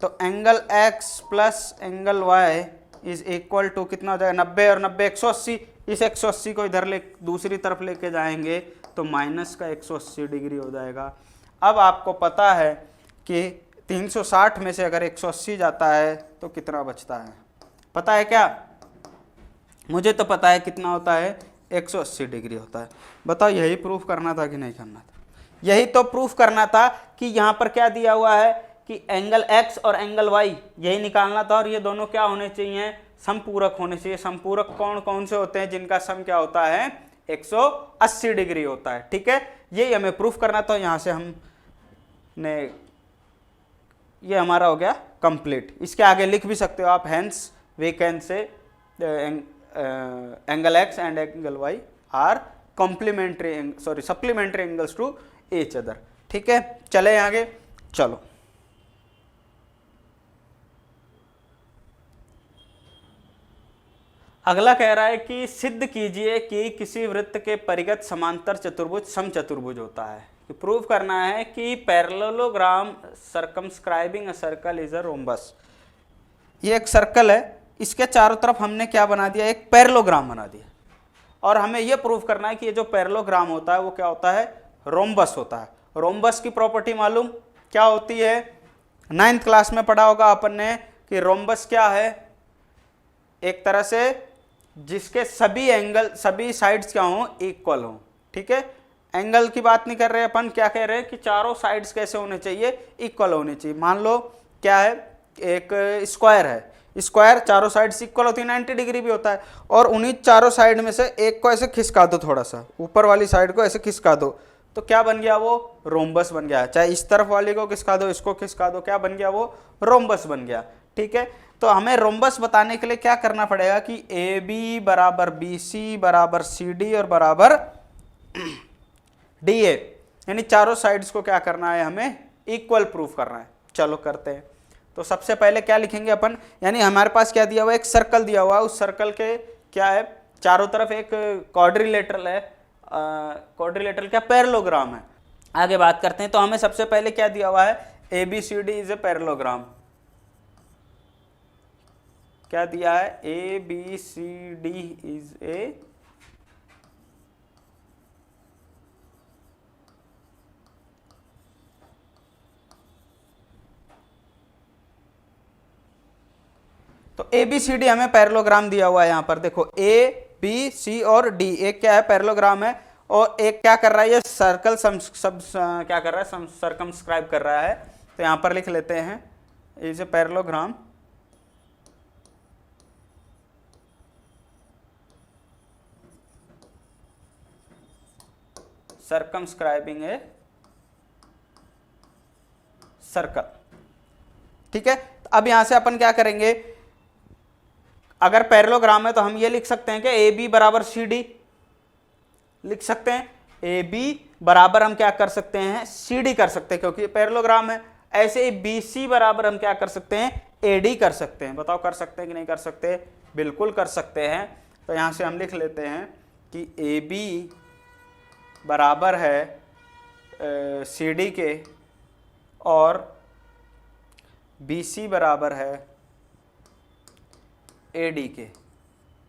तो angle x plus angle y is equal to कितना हो जाएगा, 90 और 90 180, इस 180 को इधर ले दूसरी तरफ लेके जाएंगे तो माइनस का 180 डिग्री हो जाएगा। अब आपको पता है कि 360 में से अगर 180 जाता है तो कितना बचता है, पता है क्या, मुझे तो पता है कितना होता है, 180 डिग्री होता है। बताओ यही प्रूफ करना था कि नहीं करना था, यही तो प्रूफ करना था कि यहाँ पर क्या दिया हुआ है कि एंगल x और एंगल y यही निकालना था, और ये दोनों क्या होने चाहिए, समपूरक होने चाहिए। समपूरक कौन कौन से होते हैं, जिनका सम क्या होता है 180 डिग्री होता है, ठीक है। यही हमें प्रूफ करना था, यहाँ से हमने, ये हमारा हो गया कंप्लीट। इसके आगे लिख भी सकते हो आप, hence we can say angle x and angle y are complementary supplementary angles to each other, ठीक है। चले आगे, चलो अगला कह रहा है कि सिद्ध कीजिए कि किसी वृत्त के परिगत समांतर चतुर्भुज समचतुर्भुज होता है। कि प्रूव करना है कि parallelogram circumscribing a circle is a rhombus. ये एक सर्कल है, इसके चारों तरफ हमने क्या बना दिया, एक पैरेललोग्राम बना दिया, और हमें यह प्रूव करना है कि ये जो पैरेललोग्राम होता है वो क्या होता है, रोम्बस होता है। रोम्बस की प्रॉपर्टी मालूम क्या होती है, 9th क्लास में पढ़ा होगा अपन ने कि रोम्बस क्या है, एक तरह से जिसके सभी एंगल, सभी साइड्स क्या हों, इक्वल हों, ठीक है। एंगल की बात नहीं कर रहे अपन, क्या कह रहे हैं कि चारों साइड्स कैसे होने चाहिए, इक्वल होने चाहिए। मान लो क्या है, एक स्क्वायर है, स्क्वायर चारों साइड्स इक्वल होती है, 90 डिग्री भी होता है, और उन्हीं चारों साइड में से एक को ऐसे खिसका दो, थोड़ा सा ऊपर वाली साइड को ऐसे खिसका दो, तो क्या बन गया, वो रोम्बस बन गया। चाहे इस तरफ वाली को खिसका दो, इसको खिसका दो, क्या बन गया, वो रोम्बस बन गया, ठीक है। तो हमें रोम्बस बताने के लिए क्या करना पड़ेगा कि AB बराबर BC बराबर CD और बराबर DA, यानी चारों साइड्स को क्या करना है, हमें इक्वल प्रूफ करना है। चलो करते हैं। तो सबसे पहले क्या लिखेंगे अपन, यानी हमारे पास क्या दिया हुआ है, एक सर्कल दिया हुआ है, उस सर्कल के क्या है, चारों तरफ एक क्वाड्रिलेटरल है, क्वाड्रिलेटरल क्या, पैरेललोग्राम है। आगे बात करते हैं। तो हमें सबसे पहले क्या दिया हुआ है, ABCD इज ए पैरेललोग्राम। क्या दिया है, ABCD इज ए तो ए बी सी डी हमें पैरेललोग्राम दिया हुआ है यहाँ पर, देखो ए बी सी और डी, एक क्या है पैरेललोग्राम है और एक क्या कर रहा है, ये सर्कल क्या कर रहा है, सर्कमस्क्राइब कर रहा है। तो यहाँ पर लिख लेते हैं is a parallelogram circumscribing a circle. ठीक है, तो अब यहां से अपन क्या करेंगे, अगर पैरेललोग्राम है तो हम ये लिख सकते हैं कि ए बी बराबर सी डी लिख सकते हैं, ए बी बराबर हम क्या कर सकते हैं, सी डी कर सकते हैं क्योंकि पैरेललोग्राम है। ऐसे ही बी सी बराबर हम क्या कर सकते हैं, ए डी कर सकते हैं। बताओ कर सकते हैं कि नहीं कर सकते, बिल्कुल कर सकते हैं। तो यहां से हम लिख लेते हैं कि ए बी बराबर है सी डी के और बी सी बराबर है ए डी के।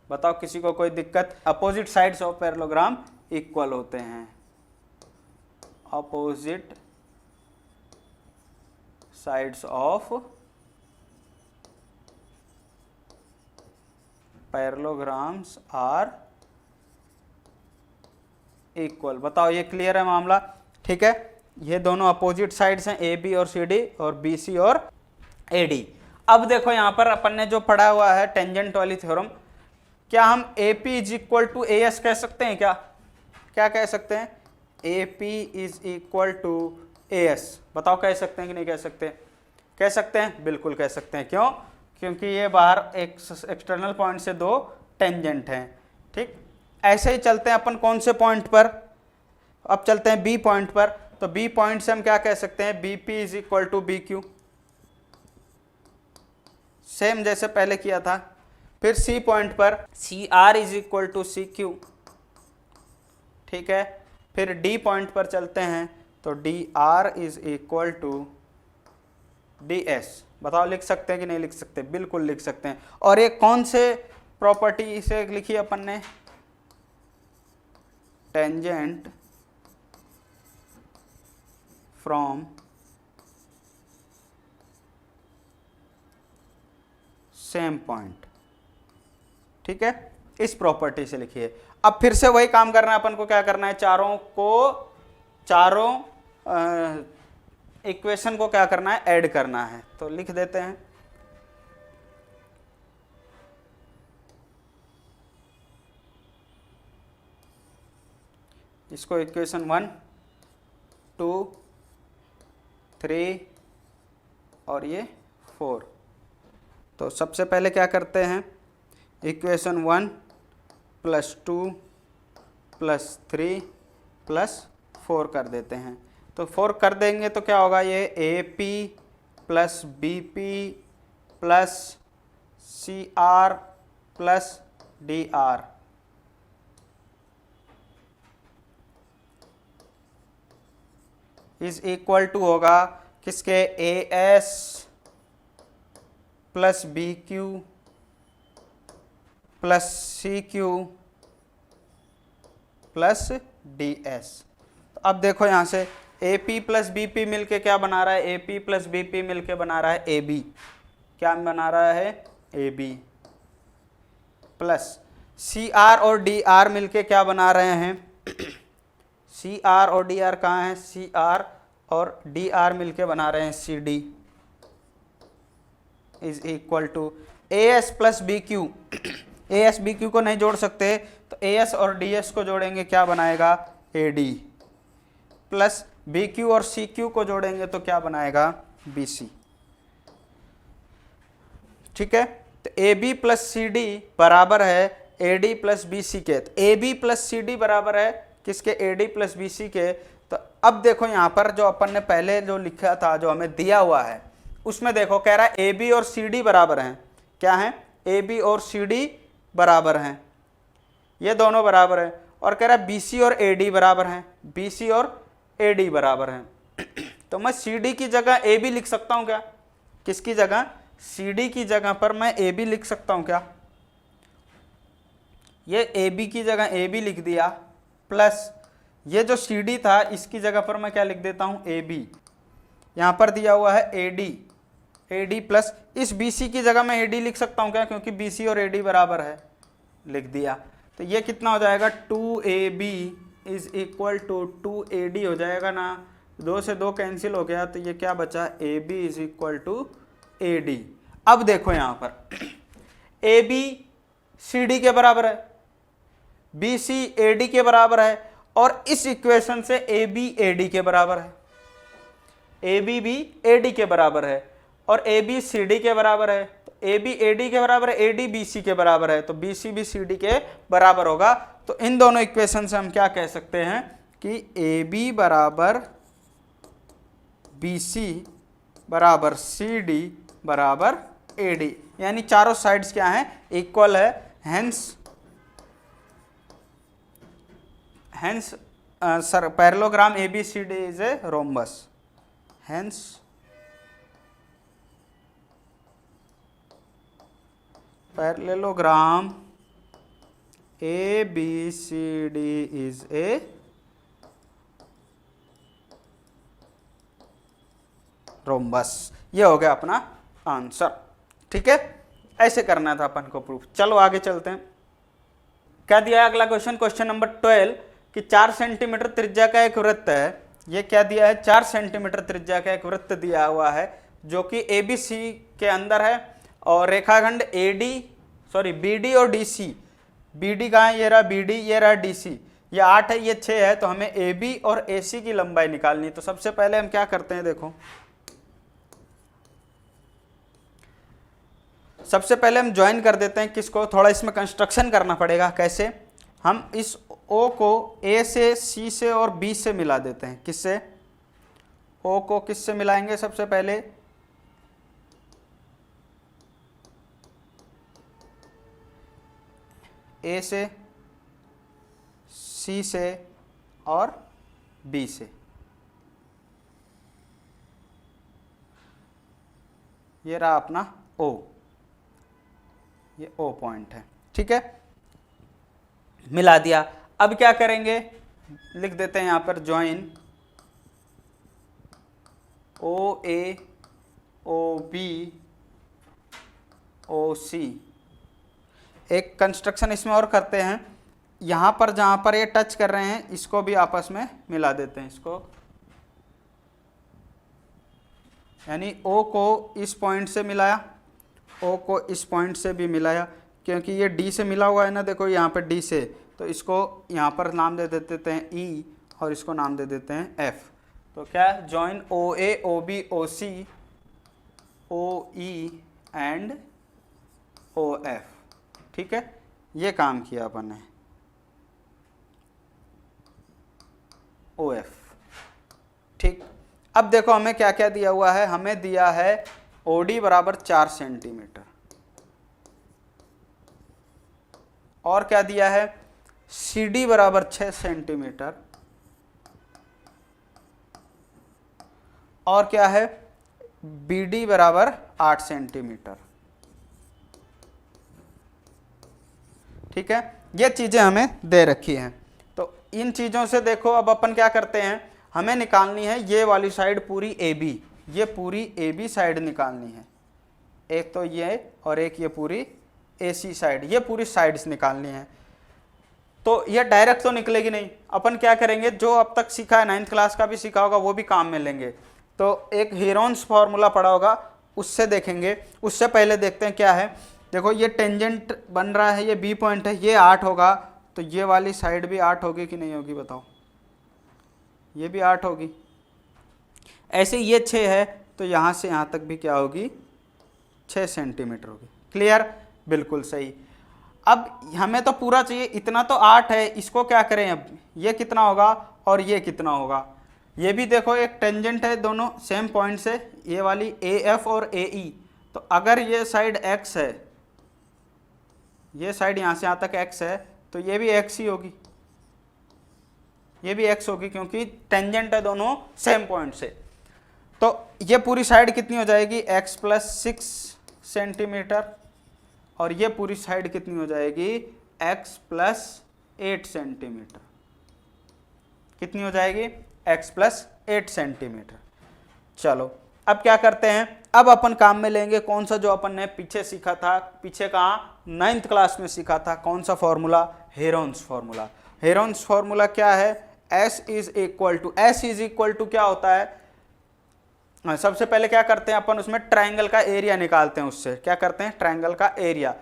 बताओ किसी को कोई दिक्कत, opposite sides of parallelogram equal होते हैं, opposite sides of parallelograms are equal. बताओ ये क्लियर है मामला, ठीक है। ये दोनों अपोजिट साइड्स हैं, ए बी और सी डी और बी सी और ए डी। अब देखो यहां पर अपन ने जो पढ़ा हुआ है टेंजेंट वाली थ्योरम, क्या हम A P is equal to A S कह सकते हैं क्या, क्या कह सकते हैं, A P is equal to A S. बताओ कह सकते हैं कि नहीं कह सकते, कह सकते हैं, बिल्कुल कह सकते हैं। क्यों, क्योंकि ये बाहर एक एक्सटर्नल पॉइंट से दो टेंजेंट हैं। ठीक, ऐसे ही चलते हैं अपन कौन से पॉइंट पर, अब चलते हैं बी पॉइंट पर। तो बी पॉइंट से हम क्या कह सकते हैं, B P is equal to B Q, same जैसे पहले किया था। फिर सी पॉइंट पर C R is equal to C Q, ठीक है। फिर डी पॉइंट पर चलते हैं तो D R is equal to D S. बताओ लिख सकते हैं कि नहीं लिख सकते, बिल्कुल लिख सकते हैं। और ये कौन से प्रॉपर्टी से लिखी अपन ने, टेंजेंट फ्रॉम सेम पॉइंट, ठीक है, इस प्रॉपर्टी से लिखिए। अब फिर से वही काम करना है अपन को, क्या करना है, चारों इक्वेशन को क्या करना है, ऐड करना है। तो लिख देते हैं इसको इक्वेशन 1 2 3 और ये 4। तो सबसे पहले क्या करते हैं, इक्वेशन 1 + 2 + 3 + 4 कर देते हैं। तो 4 कर देंगे तो क्या होगा, ये A P plus B P plus C R plus D R is equal to होगा किसके, A S plus B Q plus C Q plus D S. अब देखो यहां से A P plus B P मिलके क्या बना रहा है, A P plus B P मिलके बना रहा है ए बी। क्या बना रहा है, A B. Plus C R और डी आर मिलके क्या बना रहे हैं, सी आर और डी आर कहाँ हैं, सी आर और डी आर मिलके बना रहे हैं C D is equal to A S plus B Q. A S B Q को नहीं जोड़ सकते तो ए एस और डी एस को जोड़ेंगे, क्या बनाएगा, A D. Plus B Q और सी क्यू को जोड़ेंगे तो क्या बनाएगा, बी सी। ठीक है, तो A B plus C D बराबर है A D plus B C के। तो A B plus C D बराबर है किसके, A D plus B C के। तो अब देखो यहाँ पर जो अपन ने पहले जो लिखा था, जो हमें दिया हुआ है, उसमें देखो कह रहा है ए बी और सी डी बराबर हैं। क्या है, ए बी और सी डी बराबर हैं, ये दोनों बराबर हैं। और कह रहा है बी सी और ए डी बराबर हैं, बी सी और ए डी बराबर हैं। तो मैं सी डी की जगह ए बी लिख सकता हूँ क्या, किसकी जगह, सी डी की जगह पर मैं ए बी लिख सकता हूँ क्या। ये ए बी की जगह ए बी लिख दिया, प्लस ये जो सी डी था इसकी जगह पर मैं क्या लिख देता हूँ, ए बी। यहाँ पर दिया हुआ है ए डी, AD प्लस, इस BC की जगह मैं AD लिख सकता हूँ क्या, क्योंकि BC और AD बराबर है, लिख दिया। तो ये कितना हो जाएगा, 2AB is equal to 2AD हो जाएगा ना, 2 से 2 कैंसिल हो गया, तो ये क्या बचा, AB is equal to AD। अब देखो यहाँ पर AB CD के बराबर है, BC AD के बराबर है, और इस इक्वेशन से AB AD के बराबर है, AB भी AD के बराबर है, और AB CD के बराबर है। तो AB AD के बराबर है, AD BC के बराबर है, तो BC भी CD के बराबर होगा। तो इन दोनों इक्वेशन से हम क्या कह सकते हैं कि AB बराबर BC बराबर CD बराबर AD, यानी चारों साइड्स क्या हैं, इक्वल है। Hence sir parallelogram ABCD is a rhombus, hence parallelogram ABCD is a rhombus. ये हो गया अपना आंसर, ठीक है। ऐसे करना था अपन को प्रूफ। चलो आगे चलते हैं, क्या दिया है अगला क्वेश्चन, क्वेश्चन नंबर 12 कि 4 सेंटीमीटर त्रिज्या का एक वृत्त है। ये क्या दिया है, 4 सेंटीमीटर त्रिज्या का एक वृत्त दिया हुआ है जो कि ABC के अंदर है, और रेखाखंड BD और DC, BD कहाँ है, ये रहा BD, ये रहा DC, ये 8 है, ये 6 है, तो हमें AB और AC की लंबाई निकालनी। तो सबसे पहले हम क्या करते हैं, देखो सबसे पहले हम ज्वाइन कर देते हैं किसको, थोड़ा इसमें कंस्ट्रक्शन करना पड़ेगा। कैसे, हम इस O को A से, C से और B से मिला देते हैं। किससे, O को किससे मिलाएंगे, सबसे पहले A से, C से और B से। ये रहा अपना O, ये O पॉइंट है, ठीक है, मिला दिया। अब क्या करेंगे, लिख देते हैं यहां पर ज्वाइन OA OB OC। एक कंस्ट्रक्शन इसमें और करते हैं, यहां पर जहां पर ये टच कर रहे हैं इसको भी आपस में मिला देते हैं, इसको यानी O को इस पॉइंट से मिलाया, O को इस पॉइंट से भी मिलाया, क्योंकि ये D से मिला हुआ है ना, देखो यहाँ पर D से, तो इसको यहाँ पर नाम दे देते हैं E और इसको नाम दे देते हैं F। तो क्या, join OA OB OC OE and OF, ठीक है, ये काम किया अपन ने, OF, ठीक। अब देखो हमें क्या क्या दिया हुआ है, हमें दिया है OD बराबर 4 सेंटीमीटर, और क्या दिया है, CD बराबर 6 सेंटीमीटर, और क्या है, BD बराबर 8 सेंटीमीटर, ठीक है। ये चीजें हमें दे रखी हैं। तो इन चीजों से देखो अब अपन क्या करते हैं, हमें निकालनी है ये वाली साइड पूरी AB, ये पूरी AB साइड निकालनी है, एक तो ये और एक ये पूरी AC साइड, ये पूरी साइड्स निकालनी है। तो ये डायरेक्ट तो निकलेगी नहीं, अपन क्या करेंगे, जो अब तक सीखा है 9th क्लास का भी सीखा होगा वो भी काम में लेंगे। तो एक हीरोन्स फार्मूला पड़ा होगा, उससे देखेंगे। उससे पहले देखते हैं क्या है, देखो ये टेंजेंट बन रहा है, ये B पॉइंट है, ये 8 होगा, तो ये वाली साइड भी 8 होगी कि नहीं होगी बताओ, ये भी 8 होगी। ऐसे ये 6 है, तो यहाँ से यहाँ तक भी क्या होगी, 6 सेंटीमीटर होगी। क्लियर, बिल्कुल सही। अब हमें तो पूरा चाहिए, इतना तो 8 है, इसको क्या करें, अब ये कितना होगा और ये कितना होगा। ये भी देखो एक टेंजेंट है, दोनों सेम पॉइंट से, ये वाली AF और AE, तो अगर ये साइड x है, ये साइड यहाँ से यहाँ तक x है, तो ये भी x ही होगी, ये भी x होगी, क्योंकि टेंजेंट है दोनों सेम पॉइंट से। तो ये पूरी साइड कितनी हो जाएगी, x प्लस 6 सेंटीमीटर, और ये पूरी साइड कितनी हो जाएगी, x प्लस 8 सेंटीमीटर। कितनी हो जाएगी, x प्लस 8 सेंटीमीटर। चलो अब क्या करते हैं, अब अपन काम में लेंगे कौन सा, जो अपन ने पीछे सीखा था, पीछे कहाँ 9th क्लास में सीखा था, कौन सा formula, Heron's formula. Heron's formula क्या है, S इज इक्वल टू क्या होता है, सबसे पहले क्या करते हैं अपन, उसमें ट्राइंगल का एरिया निकालते हैं, उससे क्या करते हैं, ट्राइंगल का एरिया।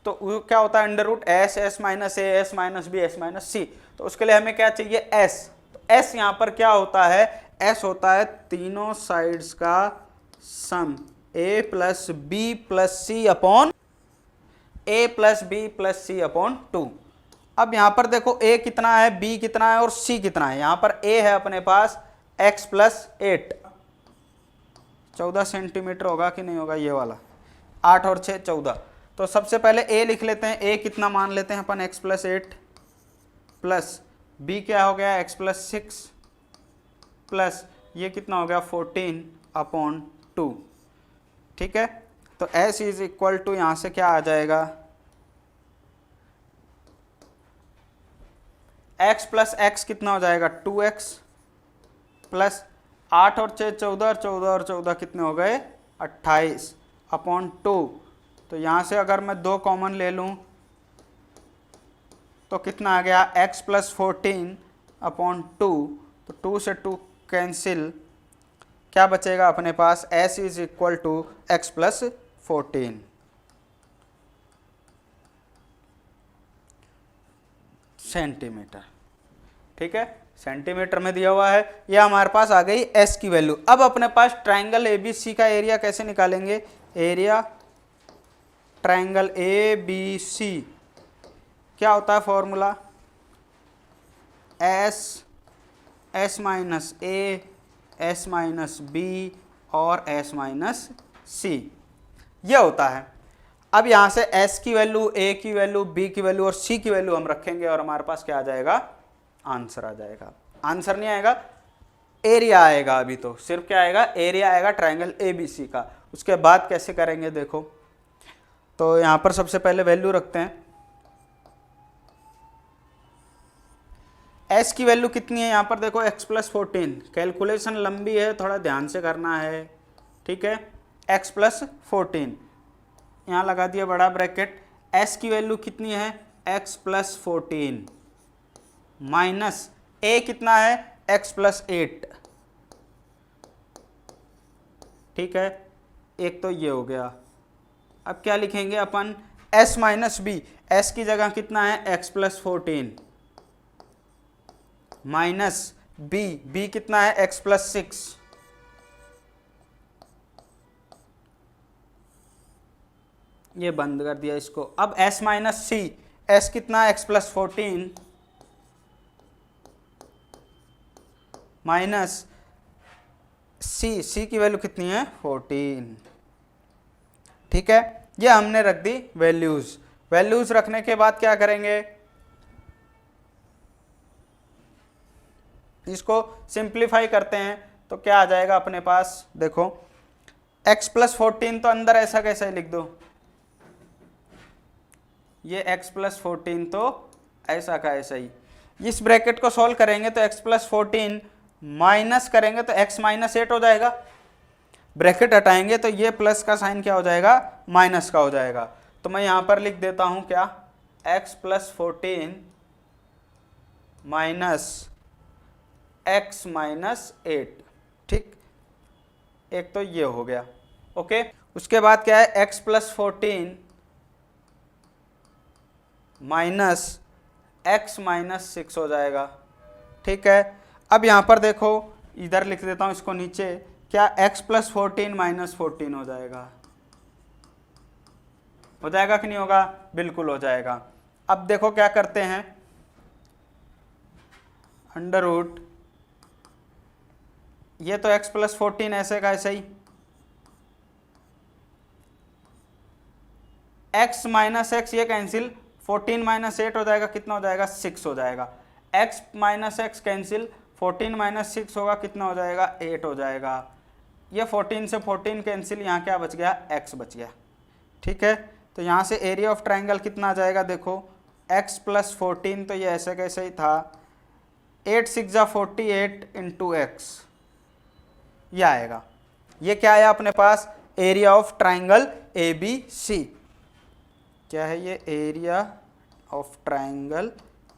तो वो क्या होता है, under root S, S minus A, S minus B, S minus C. तो उसके लिए हमें क्या चाहिए, एस। तो एस यहाँ पर क्या होता है, एस होता है तीनों साइड्स का सम, ए प्लस बी प्लस सी अपॉन ए प्लस बी प्लस सी अपॉन 2। अब यहाँ पर देखो a कितना है, b कितना है और c कितना है। यहाँ पर a है अपने पास x प्लस 8, 14 सेंटीमीटर होगा कि नहीं होगा, ये वाला 8 और 6 14। तो सबसे पहले a लिख लेते हैं, a कितना मान लेते हैं अपन, x प्लस 8 प्लस b क्या हो गया, x प्लस 6 प्लस ये कितना हो गया 14 अपॉन 2। ठीक है, तो s इज इक्वल टू यहाँ से क्या आ जाएगा, x प्लस एक्स कितना हो जाएगा 2x प्लस 8 और 6 14, 14 और 14 कितने हो गए 28 अपॉन 2। तो यहाँ से अगर मैं 2 कॉमन ले लूँ तो कितना आ गया, x प्लस 14 अपॉन 2। तो 2 से 2 कैंसिल, क्या बचेगा अपने पास, s is equal to X plus 14 centimetre. ठीक है, सेंटीमीटर में दिया हुआ है, ये हमारे पास आ गई s की वैल्यू। अब अपने पास ट्राइंगल ABC का एरिया कैसे निकालेंगे, एरिया ट्राइंगल ABC क्या होता है formula, s minus a, s minus b और s माइनस c, ये होता है। अब यहाँ से s की वैल्यू, a की वैल्यू, b की वैल्यू और c की वैल्यू हम रखेंगे और हमारे पास क्या आ जाएगा, आंसर आ जाएगा। आंसर नहीं आएगा, एरिया आएगा। अभी तो सिर्फ क्या आएगा, एरिया आएगा ट्राइंगल ABC का। उसके बाद कैसे करेंगे देखो, तो यहाँ पर सबसे पहले वैल्यू रखते हैं, s की वैल्यू कितनी है यहाँ पर देखो, x प्लस 14। कैलकुलेशन लंबी है, थोड़ा ध्यान से करना है। ठीक है, x प्लस 14 यहाँ लगा दिया बड़ा ब्रैकेट। s की वैल्यू कितनी है, x प्लस 14 माइनस a कितना है, x प्लस 8। ठीक है, एक तो ये हो गया। अब क्या लिखेंगे अपन, s माइनस बी, s की जगह कितना है x प्लस 14 माइनस b कितना है x प्लस 6। ये बंद कर दिया इसको। अब s माइनस सी, s कितना है x प्लस 14 माइनस c की वैल्यू कितनी है 14। ठीक है, ये हमने रख दी वैल्यूज। वैल्यूज रखने के बाद क्या करेंगे, इसको सिंप्लीफाई करते हैं तो क्या आ जाएगा अपने पास, देखो x प्लस 14 तो अंदर ऐसा कैसे लिख दो, ये x प्लस 14 तो ऐसा का ऐसा ही। इस ब्रैकेट को सॉल्व करेंगे तो x प्लस 14 माइनस करेंगे तो x माइनस 8 हो जाएगा। ब्रैकेट हटाएंगे तो ये प्लस का साइन क्या हो जाएगा, माइनस का हो जाएगा। तो मैं यहाँ पर लिख देता हूँ क्या, x plus 14 minus x minus 8। ठीक, एक तो ये हो गया। ओके, उसके बाद क्या है, x plus 14 minus x minus 6 हो जाएगा। ठीक है, अब यहाँ पर देखो, इधर लिख देता हूँ इसको नीचे, क्या x प्लस 14 माइनस 14 हो जाएगा। हो जाएगा कि नहीं होगा, बिल्कुल हो जाएगा। अब देखो क्या करते हैं, अंडर रूट, ये तो x प्लस 14 ऐसे का ऐसे ही, x माइनस एक्स ये कैंसिल, 14 माइनस 8 हो जाएगा, कितना हो जाएगा 6 हो जाएगा। x minus x cancel, 14 minus 6 होगा, कितना हो जाएगा 8 हो जाएगा। ये 14 से 14 कैंसिल, यहाँ क्या बच गया, x बच गया। ठीक है, तो यहाँ से एरिया ऑफ ट्राइंगल कितना आ जाएगा, देखो x प्लस 14 तो ये ऐसे कैसे ही था, 8 6 जा 48 इंटू एक्स, ये आएगा। ये क्या आया अपने पास, area of triangle A B C. क्या है ये? Area of triangle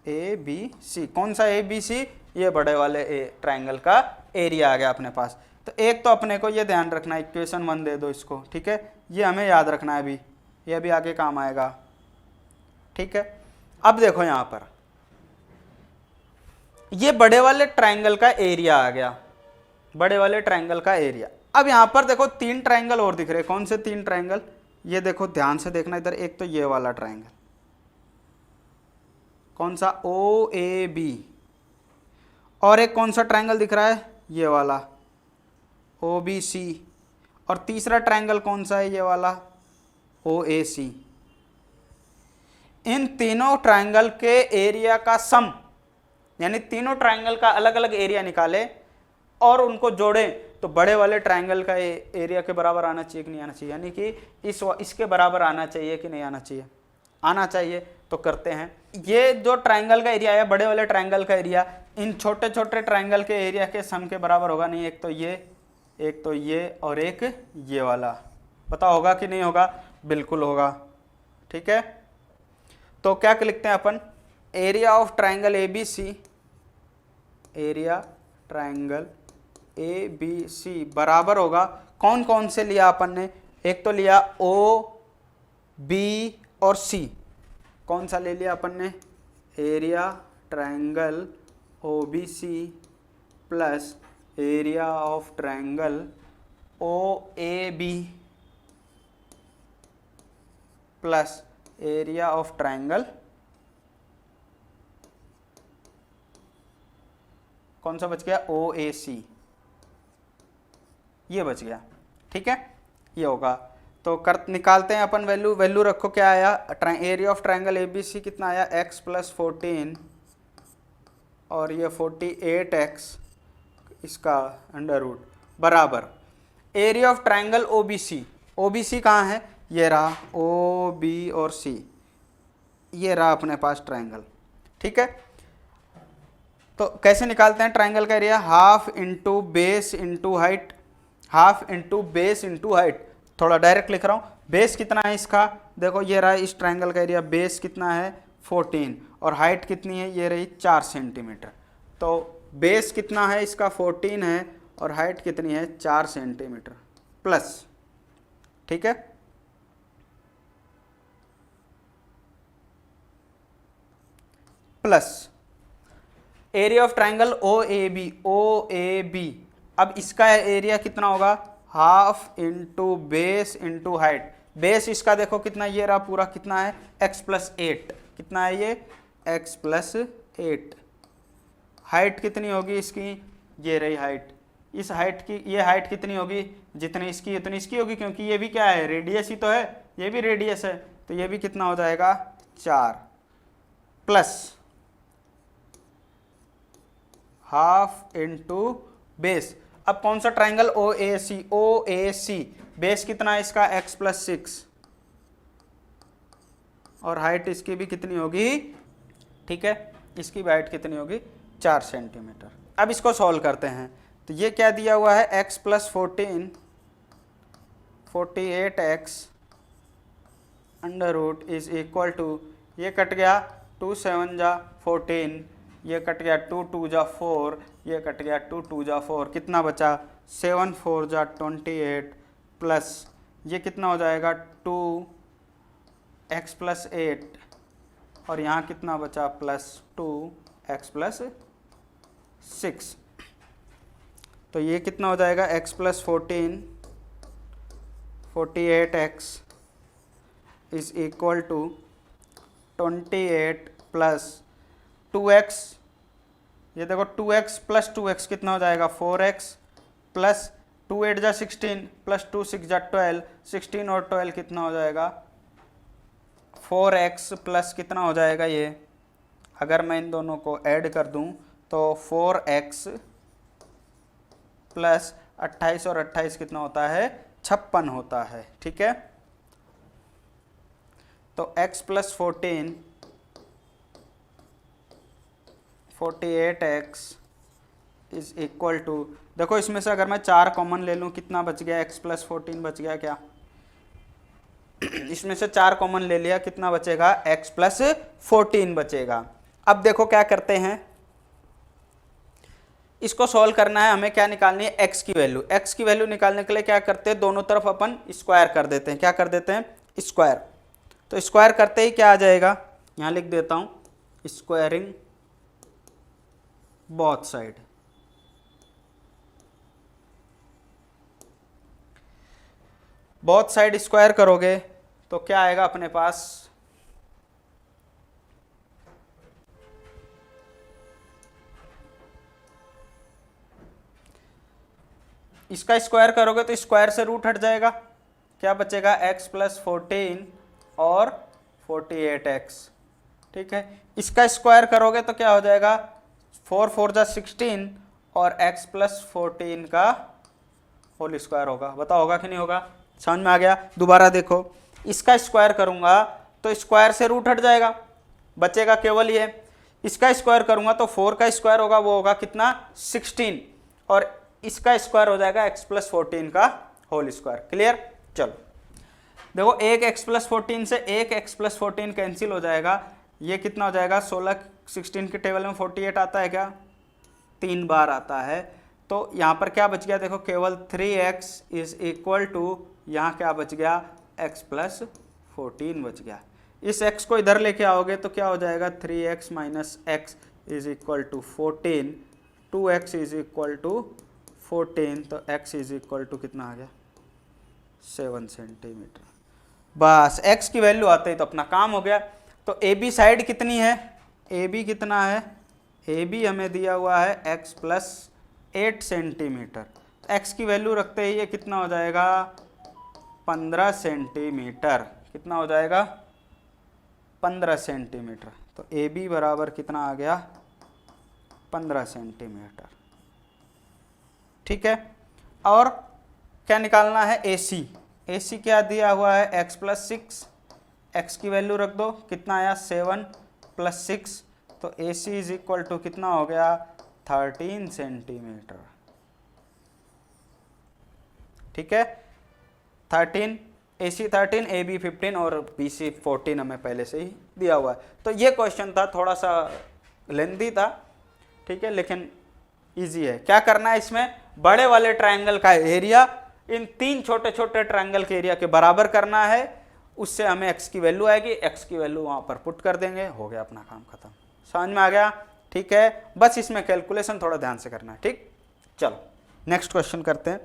A B C. कौन सा ए बी सी? ये बड़े वाले ए ट्राइंगल का एरिया आ गया अपने पास। तो एक तो अपने को ये ध्यान रखना है, इक्वेशन 1 दे दो इसको, ठीक है, ये हमें याद रखना है अभी, ये भी आगे काम आएगा, ठीक है। अब देखो यहाँ पर ये बड़े वाले ट्राइंगल का एरिया आ गया, बड़े वाले ट्राइंगल का एरिया। अब यहाँ पर देखो 3 ट्राइंगल और दिख रहे हैं। कौन से 3 ट्राइंगल? ये देखो ध्यान से देखना इधर, एक तो ये वाला ट्राइंगल, कौन सा? ओ ए बी। और एक कौन सा ट्राइंगल दिख रहा है? ये वाला ओ बी सी। और तीसरा ट्राइंगल कौन सा है? ये वाला ओ ए सी। इन तीनों ट्राइंगल के एरिया का सम, यानी तीनों ट्राइंगल का अलग अलग एरिया निकाले और उनको जोड़ें तो बड़े वाले ट्राइंगल का एरिया के बराबर आना चाहिए कि नहीं आना चाहिए, यानी कि इसके बराबर आना चाहिए कि नहीं आना चाहिए? आना चाहिए। तो करते हैं, ये जो ट्राइंगल का एरिया है, बड़े वाले ट्राइंगल का एरिया इन छोटे छोटे ट्राइंगल के एरिया के सम के बराबर होगा नहीं? एक तो ये और एक ये वाला। पता होगा कि नहीं होगा? बिल्कुल होगा, ठीक है। तो क्या लिखते हैं अपन? Area of triangle A B C, area triangle A B C बराबर होगा, कौन कौन से लिया अपन ने? एक तो लिया ओ बी और सी। कौन सा ले लिया अपन ने? Area triangle O B C plus area of triangle O A B plus area of triangle, कौन सा बच गया? ओ ए सी। ये बच गया, ठीक है, ये होगा। तो कर निकालते हैं अपन वैल्यू रखो, क्या आया? Area of triangle A B C कितना आया? x प्लस 14 और ये 48x इसका अंडर रूट बराबर area of triangle O B C. O B C कहाँ है? ये रहा, ओ बी और सी, ये रहा अपने पास ट्राइंगल, ठीक है। तो कैसे निकालते हैं ट्राइंगल का area? Half into base into height, half into base into height. थोड़ा डायरेक्ट लिख रहा हूँ, बेस कितना है इसका? देखो ये रहा इस ट्राइंगल का एरिया, बेस कितना है? 14 और हाइट कितनी है? ये रही 4 सेंटीमीटर। तो बेस कितना है इसका? 14 है और हाइट कितनी है? 4 सेंटीमीटर प्लस, ठीक है। Plus area of triangle O A B, O A B. अब इसका एरिया कितना होगा? Half into base into height. Base इसका देखो कितना, ये रहा पूरा, कितना है? x plus 8। कितना है ये? x plus 8। हाइट कितनी होगी इसकी? ये रही हाइट। इस हाइट की, ये हाइट कितनी होगी? जितनी इसकी उतनी इसकी होगी, क्योंकि ये भी क्या है? रेडियस ही तो है, ये भी रेडियस है, तो ये भी कितना हो जाएगा? 4 प्लस हाफ इंटू बेस। अब कौन सा ट्राइंगल? ओ ए सी। ओ ए सी बेस कितना है इसका? x प्लस 6 और हाइट इसकी भी कितनी होगी? ठीक है, इसकी भी हाइट कितनी होगी? 4 सेंटीमीटर। अब इसको सॉल्व करते हैं, तो ये क्या दिया हुआ है? x plus 14 48x under root is equal to, ये कट गया 2 7 जा 14, ये कट गया 2 2 जा 4, ये कट गया 2 2 जा 4, कितना बचा? 7 4 जा 28 प्लस ये कितना हो जाएगा? 2x प्लस 8 और यहाँ कितना बचा? Plus 2x plus 6। तो ये कितना हो जाएगा? x plus 14 48x is equal to 28 plus 2x, ये देखो 2x प्लस 2x कितना हो जाएगा? 4x प्लस 2 8 जा 16 प्लस 2 6 जा 12, 16 और 12 कितना हो जाएगा? 4x प्लस कितना हो जाएगा ये? अगर मैं इन दोनों को ऐड कर दूं तो 4x प्लस 28 और 28 कितना होता है? 56 होता है, ठीक है। तो x plus 14 48x is equal to, देखो इसमें से अगर मैं 4 कॉमन ले लूँ कितना बच गया, x प्लस 14 बच गया क्या? इसमें से 4 कॉमन ले लिया, कितना बचेगा, x प्लस 14 बचेगा। अब देखो क्या करते हैं, इसको सॉल्व करना है, हमें क्या निकालनी है, x की वैल्यू। x की वैल्यू निकालने के लिए क्या करते हैं, दोनों तरफ अपन स्क्वायर कर देते हैं। क्या कर देते हैं, स्क्वायर। तो स्क्वायर करते ही क्या आ जाएगा, यहां लिख देता हूं, squaring both side. Both side square करोगे तो क्या आएगा अपने पास, इसका स्क्वायर करोगे तो स्क्वायर से रूट हट जाएगा, क्या बचेगा, x प्लस 14 और 48x। ठीक है, इसका स्क्वायर करोगे तो क्या हो जाएगा, 4 4 जा 16 और x प्लस 14 का होल स्क्वायर होगा। बताओ होगा कि नहीं होगा, समझ में आ गया? दोबारा देखो, इसका स्क्वायर करूंगा तो स्क्वायर से रूट हट जाएगा, बचेगा केवल ये। इसका स्क्वायर करूंगा तो 4 का स्क्वायर होगा, वो होगा कितना, 16, और इसका स्क्वायर हो जाएगा x प्लस 14 का होल स्क्वायर। क्लियर? चलो देखो, एक x प्लस 14 से एक x प्लस 14 कैंसिल हो जाएगा, ये कितना हो जाएगा, 16 16 के टेबल में 48 आता है क्या, 3 बार आता है। तो यहाँ पर क्या बच गया, देखो केवल 3x इज इक्वल टू, यहाँ क्या बच गया, x प्लस 14 बच गया। इस x को इधर लेके आओगे तो क्या हो जाएगा, 3x minus x is equal to 14, 2x is equal to 14, तो x इज इक्वल टू कितना आ गया, 7 सेंटीमीटर। बस x की वैल्यू आते ही तो अपना काम हो गया। तो ए बी साइड कितनी है, ए बी कितना है, ए बी हमें दिया हुआ है x प्लस 8 सेंटीमीटर। x की वैल्यू रखते ही ये कितना हो जाएगा, 15 सेंटीमीटर। कितना हो जाएगा, 15 सेंटीमीटर। तो ए बी बराबर कितना आ गया, 15 सेंटीमीटर। ठीक है, और क्या निकालना है, ए सी। ए सी क्या दिया हुआ है, x प्लस 6, x की वैल्यू रख दो, कितना आया, 7 प्लस 6, तो ए सी इज इक्वल टू कितना हो गया, 13 सेंटीमीटर। ठीक है, 13, ए सी 13, ए बी 15 और बी सी 14 हमें पहले से ही दिया हुआ है। तो ये क्वेश्चन था, थोड़ा सा लेंथी था, ठीक है, लेकिन इजी है। क्या करना है इसमें, बड़े वाले ट्रायंगल का एरिया इन 3 छोटे छोटे ट्रायंगल के एरिया के बराबर करना है, उससे हमें x की वैल्यू आएगी, x की वैल्यू वहां पर पुट कर देंगे, हो गया अपना काम खत्म। समझ में आ गया? ठीक है, बस इसमें कैलकुलेशन थोड़ा ध्यान से करना है। ठीक, चलो नेक्स्ट क्वेश्चन करते हैं।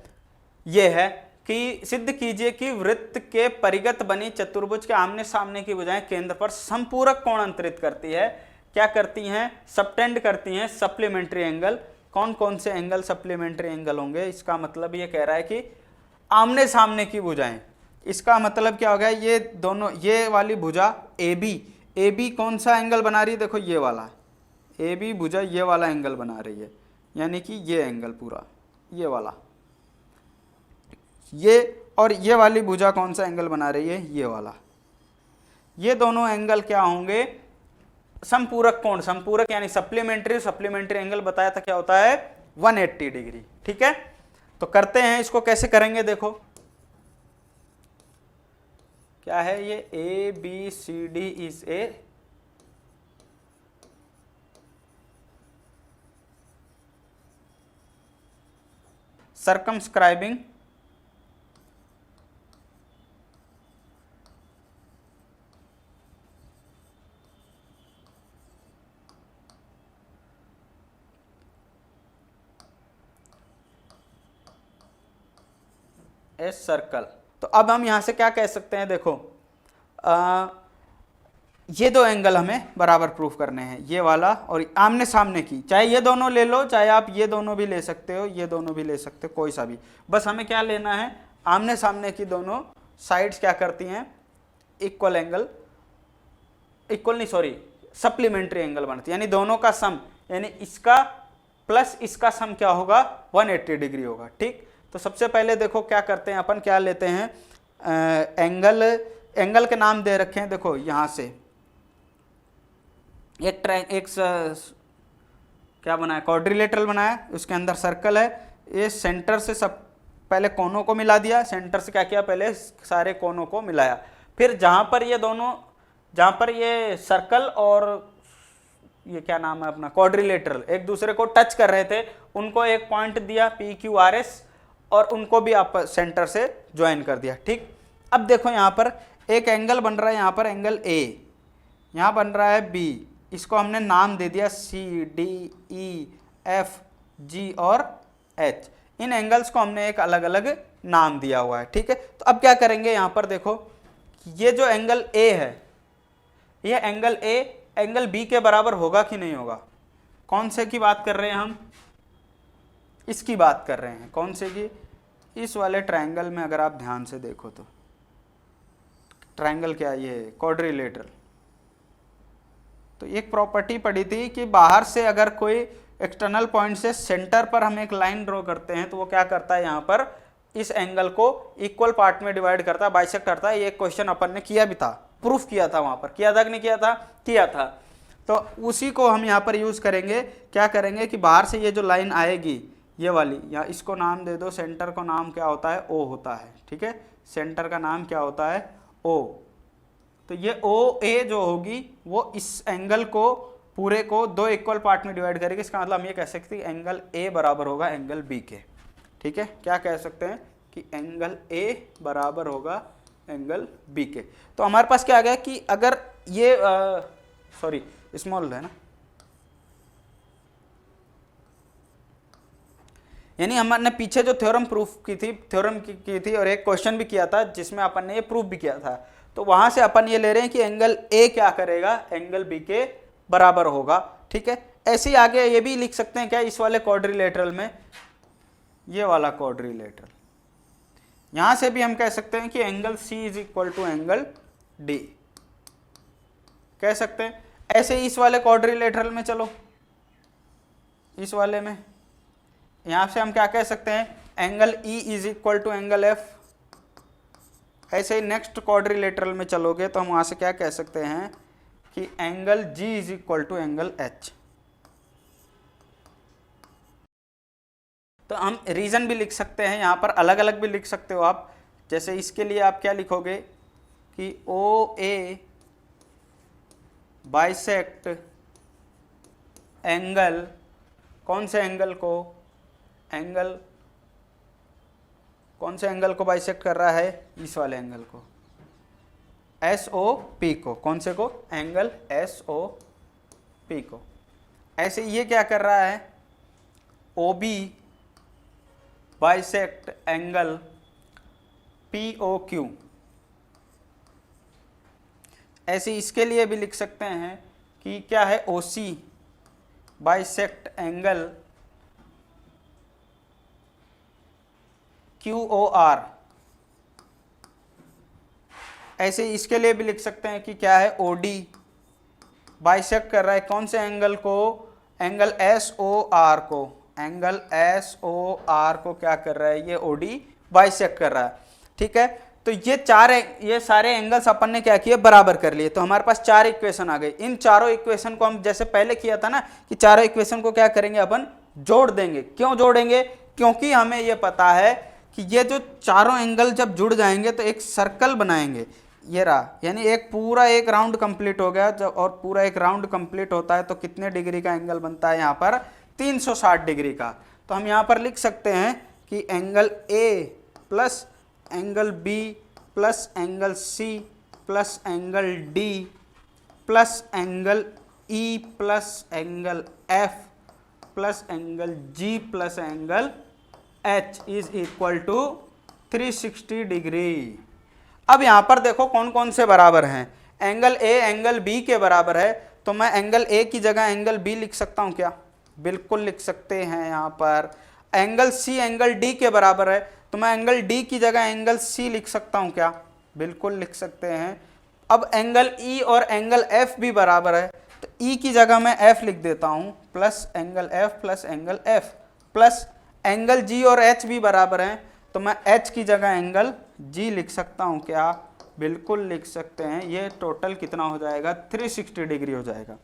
ये है कि सिद्ध कीजिए कि वृत्त के परिगत बनी चतुर्भुज के आमने सामने की भुजाएं केंद्र पर समपूरक कोण अंतरित करती है। क्या करती हैं, सबटेंड करती हैं सप्लीमेंट्री एंगल। कौन कौन से एंगल सप्लीमेंट्री एंगल होंगे, इसका मतलब ये कह रहा है कि आमने सामने की भुजाएं। इसका मतलब क्या हो गया, ये दोनों, ये वाली भुजा ए बी कौन सा एंगल बना रही है, देखो ये वाला ए बी भुजा ये वाला एंगल बना रही है, यानी कि ये एंगल पूरा ये वाला, ये, और ये वाली भुजा कौन सा एंगल बना रही है, ये वाला। ये दोनों एंगल क्या होंगे, समपूरक कोण। समपूरक यानी सप्लीमेंट्री एंगल बताया था क्या होता है, 180 डिग्री। ठीक है, तो करते हैं इसको, कैसे करेंगे देखो, क्या है ये, A B C D is a circumscribing a circle. तो अब हम यहां से क्या कह सकते हैं, देखो ये दो एंगल हमें बराबर प्रूफ करने हैं, ये वाला और आमने सामने की, चाहे ये दोनों ले लो, चाहे आप ये दोनों भी ले सकते हो, ये दोनों भी ले सकते हो, कोई सा भी, बस हमें क्या लेना है, आमने सामने की दोनों साइड्स क्या करती हैं, इक्वल एंगल, इक्वल नहीं सॉरी सप्लीमेंट्री एंगल बनती है, यानी दोनों का सम, यानी इसका प्लस इसका सम क्या होगा, 180 डिग्री होगा। ठीक, तो सबसे पहले देखो क्या करते हैं अपन, क्या लेते हैं, एंगल के नाम दे रखे हैं, देखो यहां से एक क्या बनाया, क्वाड्रिलेटरल बनाया, उसके अंदर सर्कल है, ये सेंटर से सब पहले कोनों को मिला दिया, सेंटर से क्या किया, पहले सारे कोनों को मिलाया, फिर जहां पर ये दोनों, जहां पर ये सर्कल और ये क्या नाम है अपना क्वाड्रिलेटरल एक दूसरे को टच कर रहे थे, उनको एक पॉइंट दिया PQRS और उनको भी आप सेंटर से ज्वाइन कर दिया। ठीक, अब देखो यहाँ पर एक एंगल बन रहा है, यहाँ पर एंगल A, यहाँ बन रहा है B, इसको हमने नाम दे दिया CDEFG और H। इन एंगल्स को हमने एक अलग अलग नाम दिया हुआ है। ठीक है, तो अब क्या करेंगे, यहाँ पर देखो ये जो एंगल A है, ये एंगल A एंगल B के बराबर होगा कि नहीं होगा। कौन से की बात कर रहे हैं हम, इसकी बात कर रहे हैं, कौन से की, इस वाले ट्रायंगल में अगर आप ध्यान से देखो तो ट्रायंगल क्या, ये क्वाड्रिलेटरल। तो एक प्रॉपर्टी पड़ी थी कि बाहर से अगर कोई एक्सटर्नल पॉइंट से सेंटर पर हम एक लाइन ड्रॉ करते हैं तो वो क्या करता है, यहाँ पर इस एंगल को इक्वल पार्ट में डिवाइड करता है, बाइसेक्ट करता है। ये क्वेश्चन अपन ने किया भी था, प्रूफ किया था, वहां पर किया था कि नहीं किया था, किया था। तो उसी को हम यहाँ पर यूज करेंगे, क्या करेंगे कि बाहर से ये जो लाइन आएगी ये वाली, या इसको नाम दे दो, सेंटर का नाम क्या होता है, O होता है। ठीक है, सेंटर का नाम क्या होता है, O। तो ये OA जो होगी वो इस एंगल को पूरे को दो इक्वल पार्ट में डिवाइड करेगी। इसका मतलब हम ये कह सकते हैं एंगल A बराबर होगा एंगल B के। ठीक है, क्या कह सकते हैं कि एंगल A बराबर होगा एंगल B के। तो हमारे पास क्या आ गया कि अगर ये सॉरी स्मॉल है ना, यानी हमने पीछे जो थ्योरम प्रूफ की थी, थ्योरम की थी और एक क्वेश्चन भी किया था जिसमें अपन ने ये प्रूफ भी किया था, तो वहां से अपन ये ले रहे हैं कि एंगल A क्या करेगा, एंगल B के बराबर होगा। ठीक है, ऐसे ही आगे ये भी लिख सकते हैं क्या, इस वाले क्वाड्रिलेटरल में, ये वाला क्वाड्रिलेटरल, यहां से भी हम कह सकते हैं कि angle C is equal to angle D कह सकते हैं। ऐसे ही इस वाले क्वाड्रिलेटरल में चलो, इस वाले में यहां से हम क्या कह सकते हैं, angle E is equal to angle F। ऐसे ही नेक्स्ट क्वाड्रिलेटरल में चलोगे तो हम वहां से क्या कह सकते हैं कि angle G is equal to angle H। तो हम रीजन भी लिख सकते हैं, यहाँ पर अलग अलग भी लिख सकते हो आप। जैसे इसके लिए आप क्या लिखोगे कि OA बाइसेक्ट एंगल, कौन से एंगल को, एंगल कौन से एंगल को बाइसेक्ट कर रहा है, इस वाले एंगल को, SOP को, कौन से को, एंगल SOP को। ऐसे ये क्या कर रहा है, OB बाइसेक्ट एंगल POQ। ऐसे इसके लिए भी लिख सकते हैं कि क्या है, OC बाइसेक्ट एंगल QOR। ऐसे इसके लिए भी लिख सकते हैं कि क्या है, OD बाइसेक्ट कर रहा है कौन से एंगल को, एंगल SOR को, एंगल SOR को क्या कर रहा है, ये OD बाइसेक्ट कर रहा है। ठीक है, तो ये सारे एंगल्स अपन ने क्या किए, बराबर कर लिए। तो हमारे पास चार इक्वेशन आ गई। इन चारों इक्वेशन को हम जैसे पहले किया था ना कि चारों इक्वेशन को क्या करेंगे, अपन जोड़ देंगे। क्यों जोड़ेंगे, क्योंकि हमें ये पता है कि ये जो चारों एंगल जब जुड़ जाएंगे तो एक सर्कल बनाएंगे, ये रहा, यानी एक पूरा एक राउंड कंप्लीट हो गया। जब और पूरा एक राउंड कंप्लीट होता है तो कितने डिग्री का एंगल बनता है, यहाँ पर 360 डिग्री का। तो हम यहाँ पर लिख सकते हैं कि angle A plus angle B plus angle C plus angle D plus angle E plus angle F plus angle G plus angle H is equal to 360 degree. अब यहाँ पर देखो कौन कौन से बराबर हैं, एंगल A एंगल B के बराबर है, तो मैं एंगल A की जगह एंगल B लिख सकता हूँ क्या, बिल्कुल लिख सकते हैं। यहाँ पर एंगल C एंगल D के बराबर है, तो मैं एंगल D की जगह एंगल C लिख सकता हूँ क्या, बिल्कुल लिख सकते हैं। अब एंगल E और एंगल F भी बराबर है, तो E की जगह मैं F लिख देता हूँ, plus angle F plus angle F, plus angle G और H भी बराबर हैं, तो मैं H की जगह एंगल G लिख सकता हूँ क्या, बिल्कुल लिख सकते हैं। ये टोटल कितना हो जाएगा, 360 डिग्री हो जाएगा।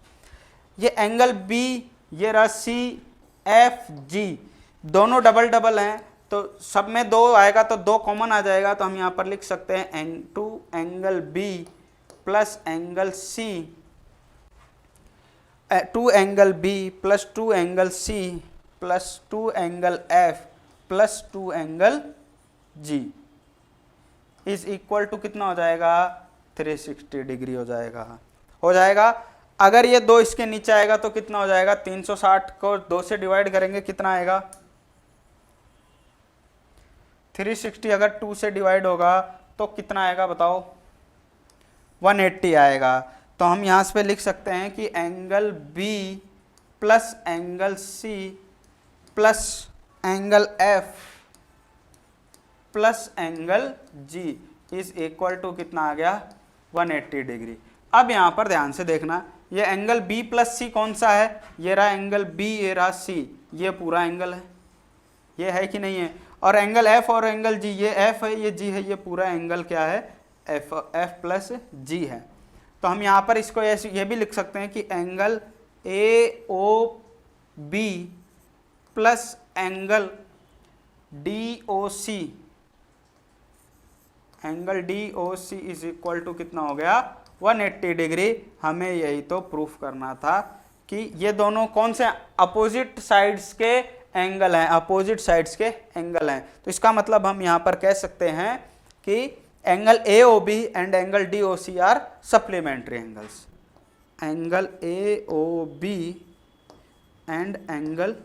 ये एंगल B ये रहा सी एफ जी, दोनों डबल डबल हैं तो सब में 2 आएगा तो 2 कॉमन आ जाएगा, तो हम यहाँ पर लिख सकते हैं two angle B plus angle C, 2 angle B plus 2 angle C plus 2 angle F plus 2 angle G is equal to कितना हो जाएगा 360 डिग्री हो जाएगा। अगर ये 2 इसके नीचे आएगा तो कितना हो जाएगा, 360 को 2 से डिवाइड करेंगे कितना आएगा 360, अगर 2 से डिवाइड होगा तो कितना आएगा बताओ 180 आएगा। तो हम यहाँ पे लिख सकते हैं कि angle B plus angle C plus angle F plus angle G is equal to कितना आ गया 180 डिग्री। अब यहाँ पर ध्यान से देखना, ये एंगल बी प्लस सी कौन सा है, ये रहा एंगल बी, ये रहा सी, ये पूरा एंगल है, ये है कि नहीं है, और एंगल एफ और एंगल जी, ये एफ है ये जी है, ये पूरा एंगल क्या है एफ प्लस जी है। तो हम यहाँ पर इसको ऐसे ये भी लिख सकते हैं कि angle A O B plus angle D O C, angle D O C is equal to कितना हो गया 180 डिग्री। हमें यही तो प्रूफ करना था कि ये दोनों कौन से अपोजिट साइड्स के एंगल हैं, अपोजिट साइड्स के एंगल हैं। तो इसका मतलब हम यहाँ पर कह सकते हैं कि angle A O B and angle D O C are supplementary angles, angle A O B and angle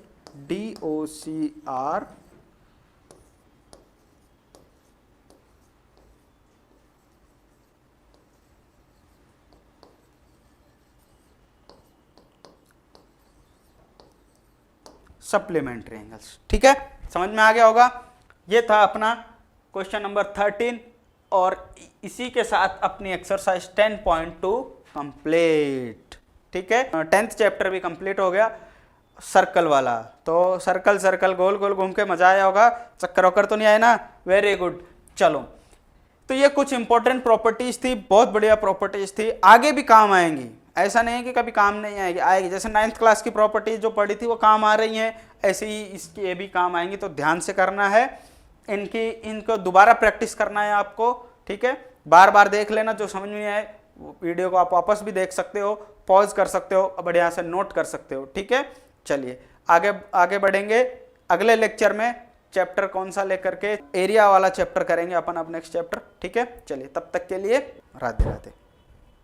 D O C are supplementary angles. ठीक है, समझ में आ गया होगा। ये था अपना क्वेश्चन नंबर 13 और इसी के साथ अपनी एक्सरसाइज 10.2 कंप्लीट। ठीक है, 10th चैप्टर भी कंप्लीट हो गया, सर्कल वाला। तो सर्कल सर्कल गोल गोल घूम के मजा आया होगा, चक्कर वक्कर तो नहीं आया ना, वेरी गुड। चलो, तो ये कुछ इंपॉर्टेंट प्रॉपर्टीज थी, बहुत बढ़िया प्रॉपर्टीज थी, आगे भी काम आएंगी, ऐसा नहीं है कि कभी काम नहीं आएगी। जैसे 9th क्लास की प्रॉपर्टीज जो पढ़ी थी वो काम आ रही हैं, ऐसे ही इसकी ये भी काम आएंगी। तो ध्यान से करना है, इनको दोबारा प्रैक्टिस करना है आपको। ठीक है, बार बार देख लेना, जो समझ में आए वीडियो को आप वापस भी देख सकते हो, पॉज कर सकते हो, बढ़िया से नोट कर सकते हो। ठीक है, चलिए आगे बढ़ेंगे। अगले लेक्चर में चैप्टर कौन सा लेकर के, एरिया वाला चैप्टर करेंगे अपन अब नेक्स्ट चैप्टर। ठीक है, चलिए तब तक के लिए राधे राधे।